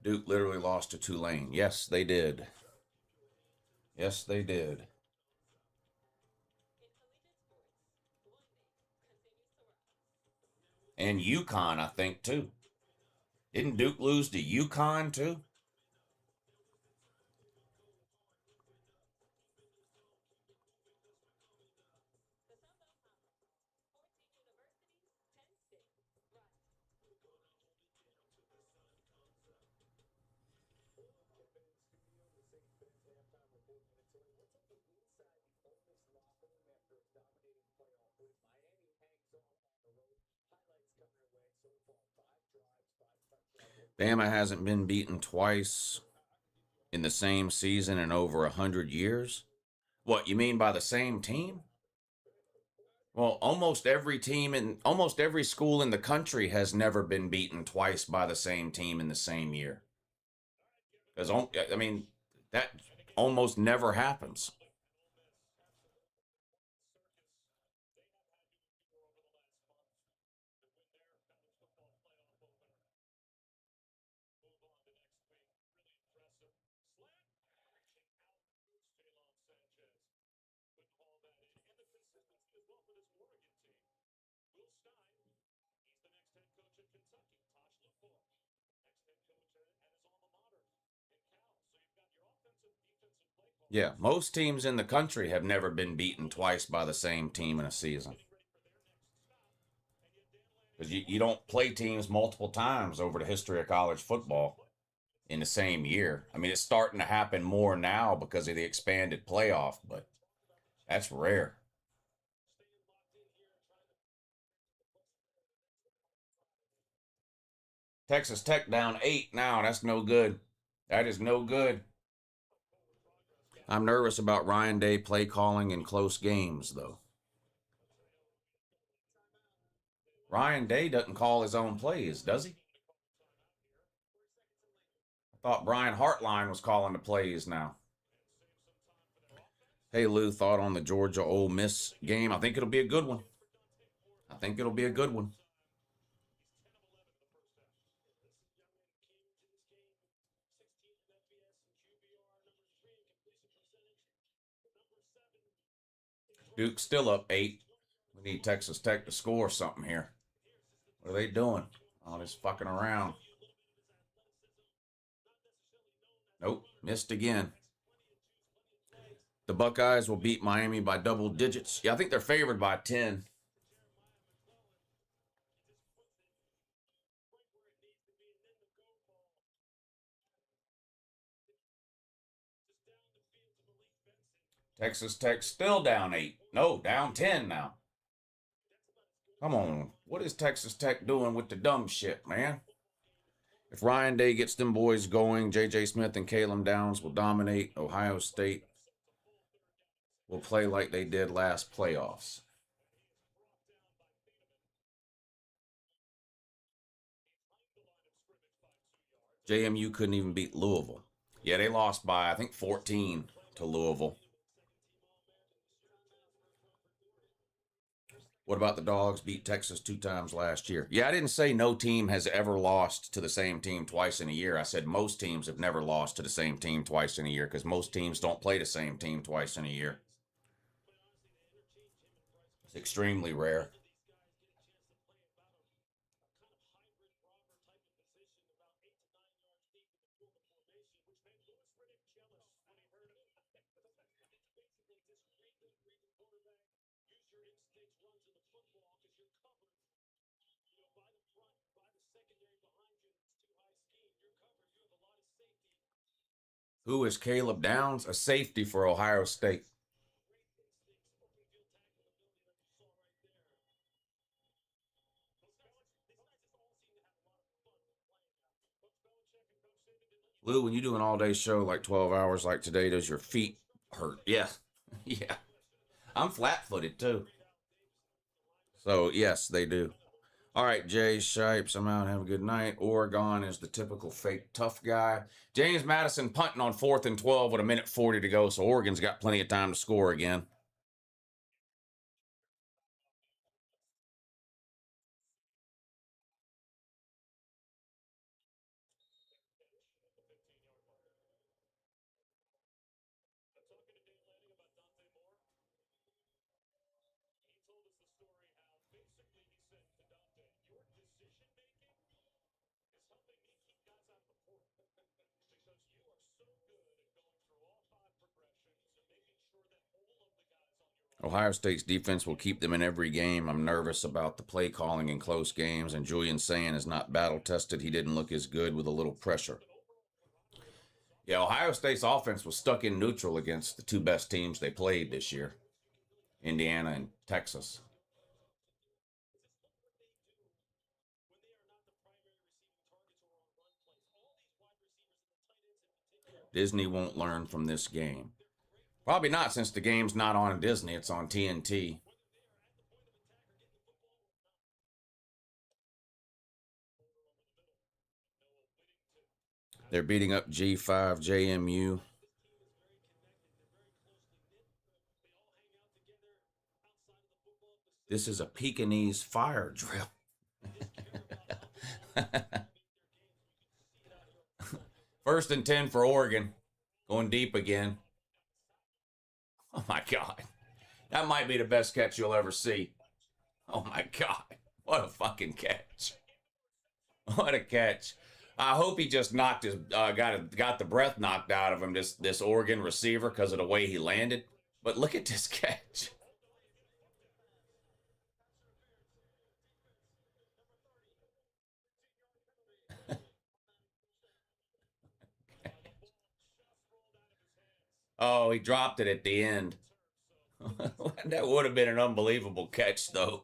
Duke literally lost to Tulane. Yes, they did. Yes, they did. And UConn, I think, too. Didn't Duke lose to UConn, too? Bama hasn't been beaten twice in the same season in over 100 years. What, you mean by the same team? Well, almost every team in almost every school in the country has never been beaten twice by the same team in the same year. I mean, that almost never happens. Yeah, most teams in the country have never been beaten twice by the same team in a season. Because you don't play teams multiple times over the history of college football in the same year. I mean, it's starting to happen more now because of the expanded playoff, but that's rare. Texas Tech down 8 now. That's no good. That is no good. I'm nervous about Ryan Day play calling in close games, though. Ryan Day doesn't call his own plays, does he? I thought Brian Hartline was calling the plays now. Hey, Lou, thought on the Georgia Ole Miss game? I think it'll be a good one. I think it'll be a good one. Duke's still up 8. We need Texas Tech to score something here. What are they doing? All this fucking around. Nope, missed again. The Buckeyes will beat Miami by double digits. Yeah, I think they're favored by 10. Texas Tech still down 8. No, down 10 now. Come on. What is Texas Tech doing with the dumb shit, man? If Ryan Day gets them boys going, J.J. Smith and Caleb Downs will dominate. Ohio State will play like they did last playoffs. JMU couldn't even beat Louisville. Yeah, they lost by, I think, 14 to Louisville. What about the Dogs beat Texas 2 times last year? Yeah, I didn't say no team has ever lost to the same team twice in a year. I said most teams have never lost to the same team twice in a year because most teams don't play the same team twice in a year. It's extremely rare. Who is Caleb Downs? A safety for Ohio State. Lou, when you do an all-day show like 12 hours like today, does your feet hurt? Yeah. Yeah. I'm flat-footed, too. So, yes, they do. All right, Jay Shipes, I'm out. Have a good night. Oregon is the typical fake tough guy. James Madison punting on 4th and 12 with 1:40 to go, so Oregon's got plenty of time to score again. Ohio State's defense will keep them in every game. I'm nervous about the play calling in close games, and Julian saying is not battle tested. He didn't look as good with a little pressure. Yeah, Ohio State's offense was stuck in neutral against the 2 best teams they played this year, Indiana and Texas. Disney won't learn from this game. Probably not, since the game's not on Disney, it's on TNT. They're beating up G5 JMU. This is a Pekingese fire drill. First and 10 for Oregon. Going deep again. Oh, my God. That might be the best catch you'll ever see. Oh my God. What a fucking catch. What a catch. I hope he just knocked his got the breath knocked out of him, this Oregon receiver, because of the way he landed. But look at this catch. Oh, he dropped it at the end. That would have been an unbelievable catch, though.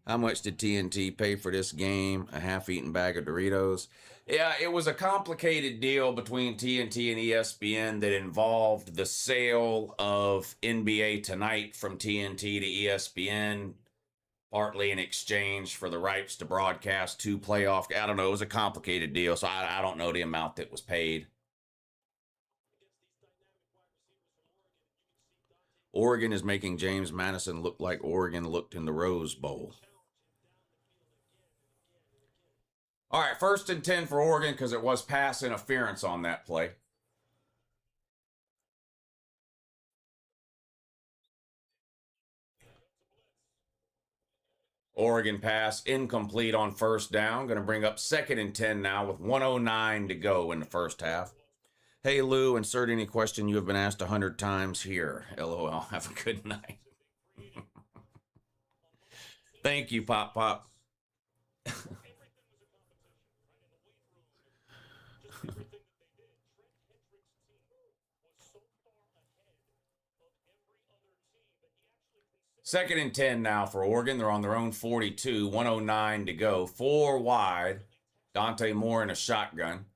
How much did TNT pay for this game? A half-eaten bag of Doritos. Yeah, it was a complicated deal between TNT and ESPN that involved the sale of NBA Tonight from TNT to ESPN, partly in exchange for the rights to broadcast two playoff. I don't know. It was a complicated deal, so I don't know the amount that was paid. Oregon is making James Madison look like Oregon looked in the Rose Bowl. All right, 1st and 10 for Oregon because it was pass interference on that play. Oregon pass incomplete on 1st down. Going to bring up 2nd and 10 now with 1:09 to go in the 1st half. Hey, Lou, insert any question you have been asked 100 times here. LOL. Have a good night. Thank you, Pop Pop. Second and 10 now for Oregon. They're on their own 42, 1:09 to go. 4 wide. Dante Moore in a shotgun.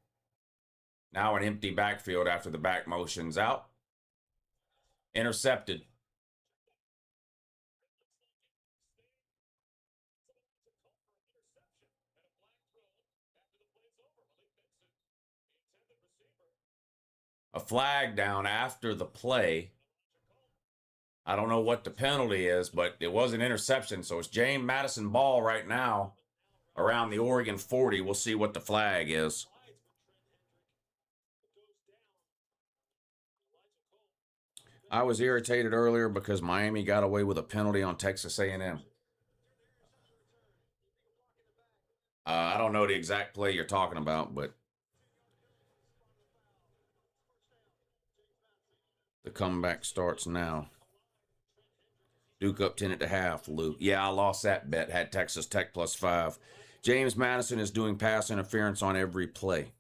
Now an empty backfield after the back motion's out. Intercepted. A flag down after the play. I don't know what the penalty is, but it was an interception. So it's James Madison ball right now around the Oregon 40. We'll see what the flag is. I was irritated earlier because Miami got away with a penalty on Texas A&M. I don't know the exact play you're talking about, but the comeback starts now. Duke up 10 at the half, Luke. Yeah, I lost that bet. Had Texas Tech +5. James Madison is doing pass interference on every play.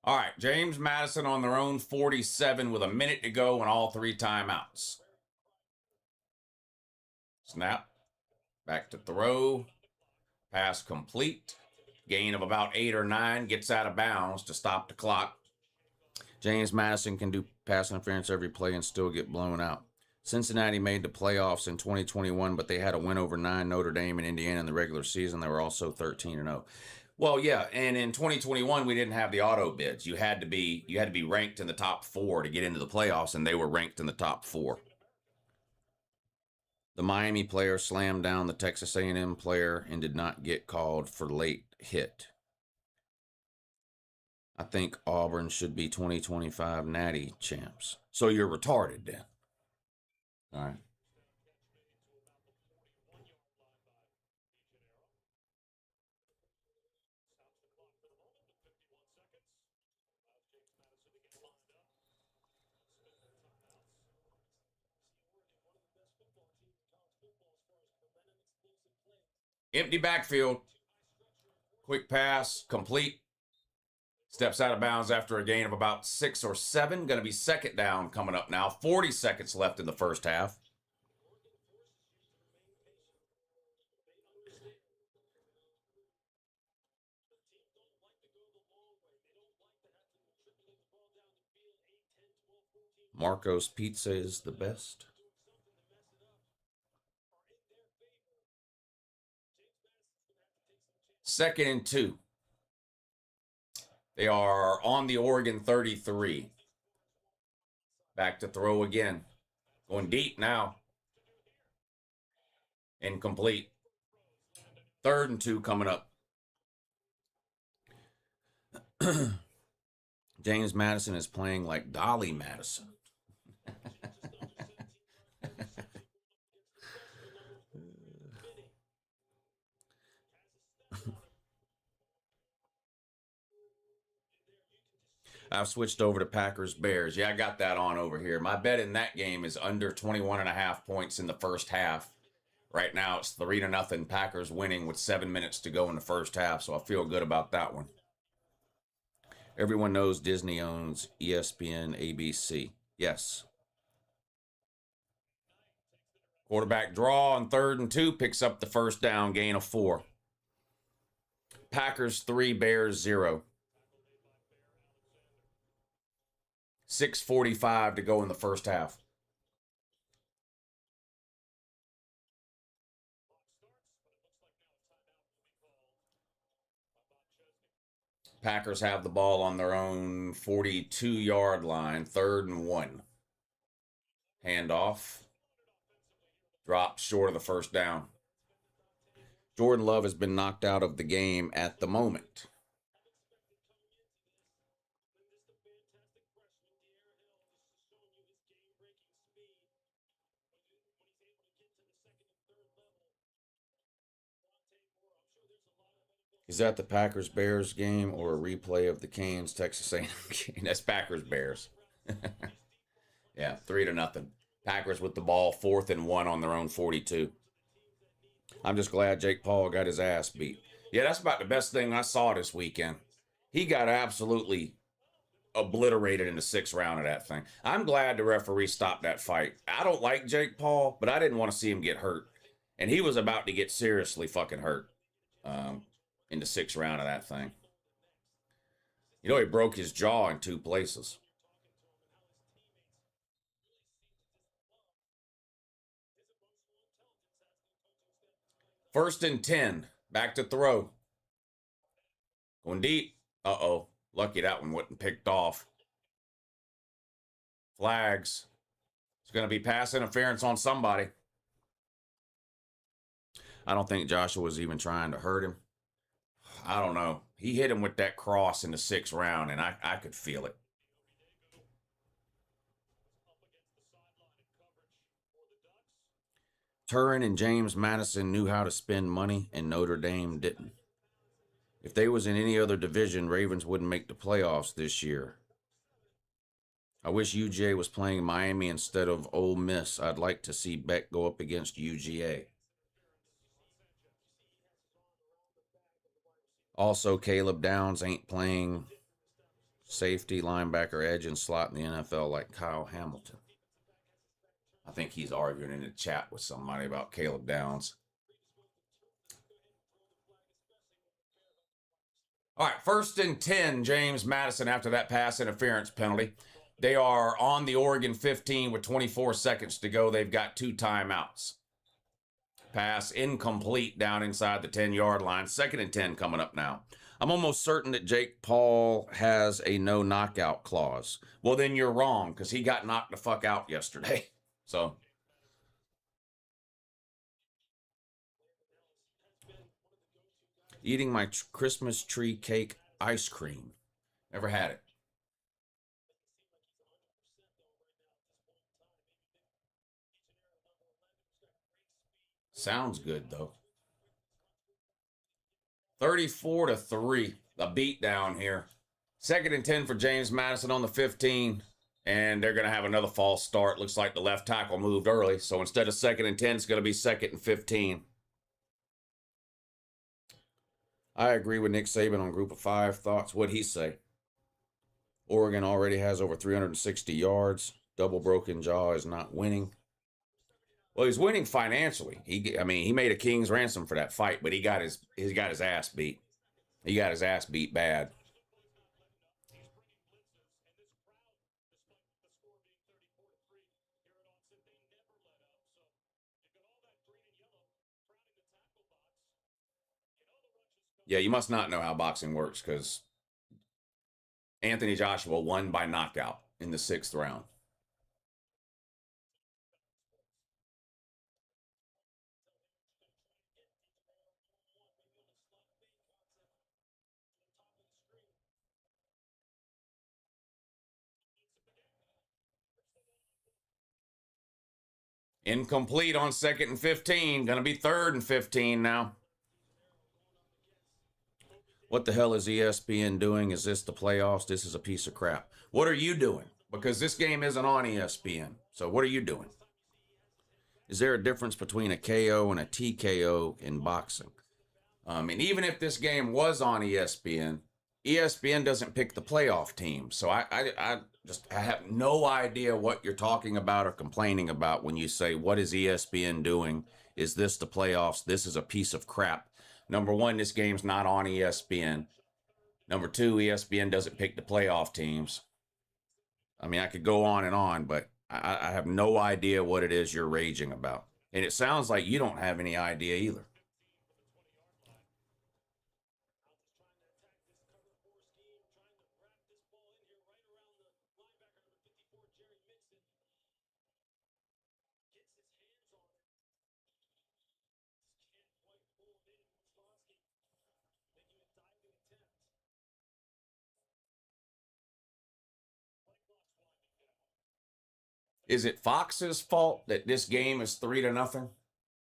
All right, James Madison on their own 47 with a minute to go and all 3 timeouts. Snap. Back to throw. Pass complete. Gain of about 8 or 9. Gets out of bounds to stop the clock. James Madison can do pass interference every play and still get blown out. Cincinnati made the playoffs in 2021, but they had a win over 9 Notre Dame and Indiana in the regular season. They were also 13-0. Well, yeah, and in 2021 we didn't have the auto bids. You had to be ranked in the top 4 to get into the playoffs, and they were ranked in the top 4. The Miami player slammed down the Texas A&M player and did not get called for late hit. I think Auburn should be 2025 Natty champs. So you're retarded then. All right. Empty backfield. Quick pass, complete. Steps out of bounds after a gain of about 6 or 7. Going to be 2nd down coming up now. 40 seconds left in the 1st half. Marco's Pizza is the best. 2nd and 2. They are on the Oregon 33. Back to throw again. Going deep now. Incomplete. 3rd and 2 coming up. James Madison is playing like Dolly Madison. I've switched over to Packers Bears. Yeah, I got that on over here. My bet in that game is under 21.5 points in the first half. Right now it's 3-0. Packers winning with 7 minutes to go in the first half, so I feel good about that one. Everyone knows Disney owns ESPN, ABC. Yes. Quarterback draw on 3rd and 2, picks up the first down, gain of 4. Packers 3, Bears 0. 6:45 to go in the first half. Packers have the ball on their own 42-yard line, 3rd and 1. Handoff. Dropped short of the first down. Jordan Love has been knocked out of the game at the moment. Is that the Packers-Bears game or a replay of the Canes Texas A&M game? That's Packers-Bears. Yeah, 3-0. Packers with the ball, 4th and 1 on their own 42. I'm just glad Jake Paul got his ass beat. Yeah, that's about the best thing I saw this weekend. He got absolutely obliterated in the 6th round of that thing. I'm glad the referee stopped that fight. I don't like Jake Paul, but I didn't want to see him get hurt. And he was about to get seriously fucking hurt in the 6th round of that thing. You know, he broke his jaw in 2 places. First and 10. Back to throw. Going deep. Uh-oh. Lucky that one wasn't picked off. Flags. It's going to be pass interference on somebody. I don't think Joshua was even trying to hurt him. I don't know. He hit him with that cross in the 6th round, and I could feel it. Turin and James Madison knew how to spend money, and Notre Dame didn't. If they was in any other division, Ravens wouldn't make the playoffs this year. I wish UGA was playing Miami instead of Ole Miss. I'd like to see Beck go up against UGA. Also, Caleb Downs ain't playing safety, linebacker, edge, and slot in the NFL like Kyle Hamilton. I think he's arguing in the chat with somebody about Caleb Downs. All right, 1st and 10, James Madison after that pass interference penalty. They are on the Oregon 15 with 24 seconds to go. They've got 2 timeouts. Pass incomplete down inside the 10-yard line. 2nd and 10 coming up now. I'm almost certain that Jake Paul has a no knockout clause. Well, then you're wrong because he got knocked the fuck out yesterday. So, eating my Christmas tree cake ice cream. Never had it. Sounds good, though. 34-3. A beat down here. 2nd and 10 for James Madison on the 15. And they're going to have another false start. Looks like the left tackle moved early. So instead of 2nd and 10, it's going to be 2nd and 15. I agree with Nick Saban on Group of 5. Thoughts? What'd he say? Oregon already has over 360 yards. Double broken jaw is not winning. Well, he's winning financially. He made a king's ransom for that fight, but he got his ass beat. He got his ass beat bad. Yeah, you must not know how boxing works because Anthony Joshua won by knockout in the 6th round. Incomplete on 2nd and 15. Going to be 3rd and 15 now. What the hell is ESPN doing? Is this the playoffs? This is a piece of crap. What are you doing? Because this game isn't on ESPN. So what are you doing? Is there a difference between a KO and a TKO in boxing? And even if this game was on ESPN, ESPN doesn't pick the playoff team. So I have no idea what you're talking about or complaining about when you say, what is ESPN doing? Is this the playoffs? This is a piece of crap. Number one, this game's not on ESPN. Number two, ESPN doesn't pick the playoff teams. I mean, I could go on, but I have no idea what it is you're raging about. And it sounds like you don't have any idea either. Is it Fox's fault that this game is 3-0?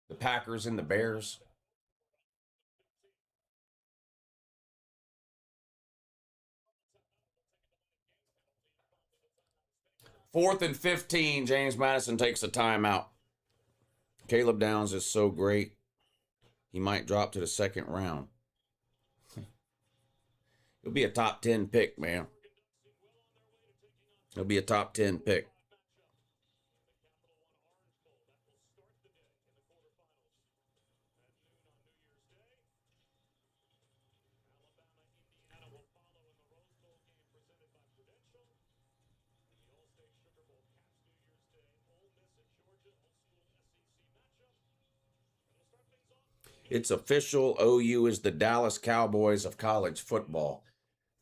The Packers and the Bears? Fourth and 15, James Madison takes a timeout. Caleb Downs is so great, he might drop to the 2nd round. He'll be a top 10 pick, man. He'll be a top 10 pick. It's official. OU is the Dallas Cowboys of college football.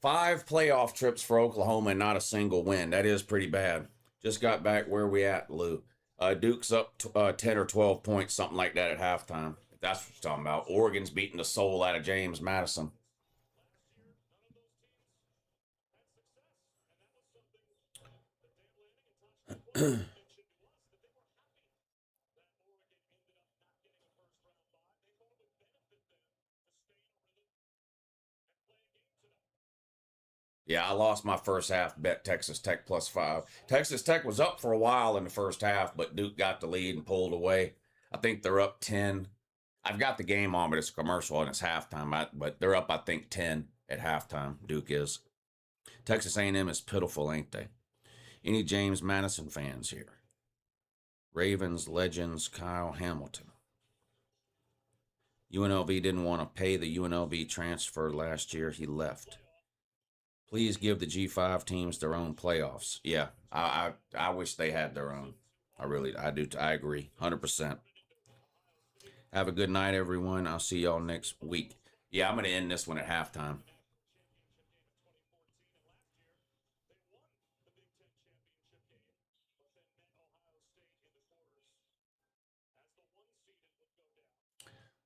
5 playoff trips for Oklahoma and not a single win. That is pretty bad. Just got back where we at, Lou. Duke's up 10 or 12 points, something like that at halftime. If that's what you're talking about. Oregon's beating the soul out of James Madison. Yeah, I lost my first half bet Texas Tech +5. Texas Tech was up for a while in the first half, but Duke got the lead and pulled away. I think they're up 10. I've got the game on, but it's a commercial and it's halftime. But they're up, I think, 10 at halftime. Duke is. Texas A&M is pitiful, ain't they? Any James Madison fans here? Ravens legends Kyle Hamilton. UNLV didn't want to pay the UNLV transfer last year. He left. Please give the G5 teams their own playoffs. Yeah, I wish they had their own. I do. I agree, 100%. Have a good night, everyone. I'll see y'all next week. Yeah, I'm going to end this one at halftime.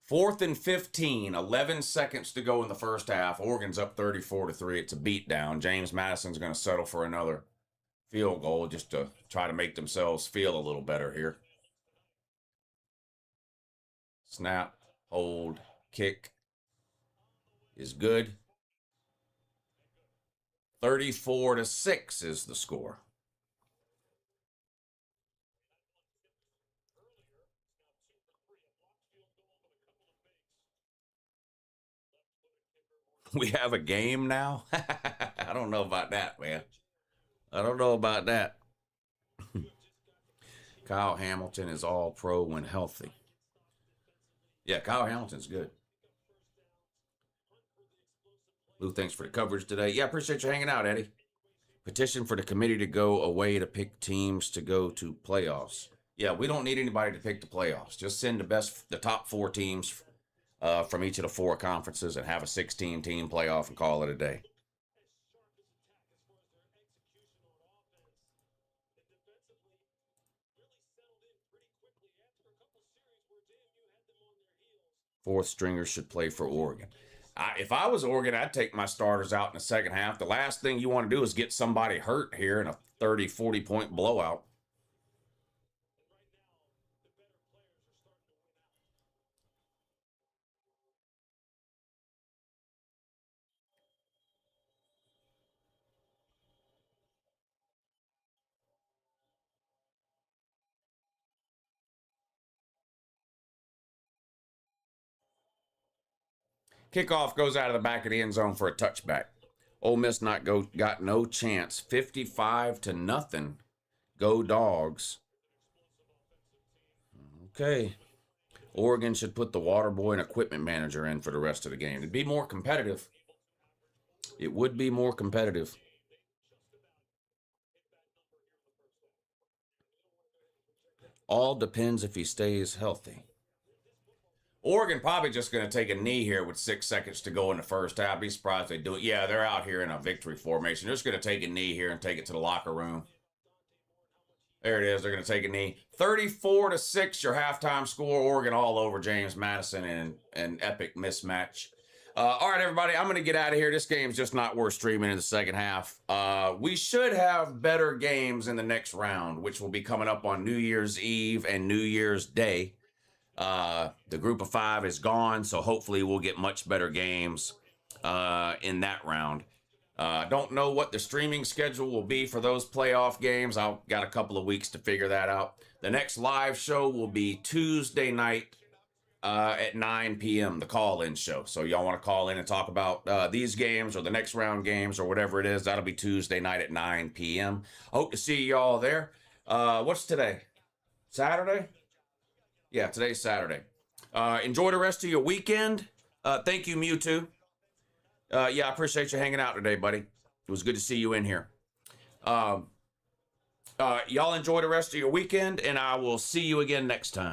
Fourth and 15, 11 seconds to go in the first half. Oregon's up 34-3. It's a beatdown. James Madison's going to settle for another field goal just to try to make themselves feel a little better here. Snap, hold, kick is good. 34-6 is the score. We have a game now? I don't know about that, man. I don't know about that. Kyle Hamilton is all pro when healthy. Yeah, Kyle Hamilton's good. Lou, thanks for the coverage today. Yeah, appreciate you hanging out, Eddie. Petition for the committee to go away to pick teams to go to playoffs. Yeah, we don't need anybody to pick the playoffs. Just send the top 4 teams from each of the 4 conferences and have a 16-team playoff and call it a day. Fourth stringers should play for Oregon. If I was Oregon, I'd take my starters out in the second half. The last thing you want to do is get somebody hurt here in a 30, 40-point blowout. Kickoff goes out of the back of the end zone for a touchback. Ole Miss got no chance. 55-0. Go Dogs. Okay. Oregon should put the water boy and equipment manager in for the rest of the game. It'd be more competitive. It would be more competitive. All depends if he stays healthy. Oregon probably just going to take a knee here with 6 seconds to go in the first half. I'd be surprised if they do it. Yeah, they're out here in a victory formation. They're just going to take a knee here and take it to the locker room. There it is. They're going to take a knee. 34-6, your halftime score. Oregon all over James Madison in an epic mismatch. All right, everybody, I'm going to get out of here. This game's just not worth streaming in the second half. We should have better games in the next round, which will be coming up on New Year's Eve and New Year's Day. The group of 5 is gone, so hopefully we'll get much better games in that round. Don't know what the streaming schedule will be for those playoff games. I've got a couple of weeks to figure that out. The next live show will be Tuesday night at 9 p.m., the call-in show. So y'all want to call in and talk about these games or the next round games or whatever it is, that'll be Tuesday night at 9 p.m. I hope to see y'all there. What's today? Saturday? Yeah, today's Saturday. Enjoy the rest of your weekend. Thank you, Mewtwo. Yeah, I appreciate you hanging out today, buddy. It was good to see you in here. Y'all enjoy the rest of your weekend, and I will see you again next time.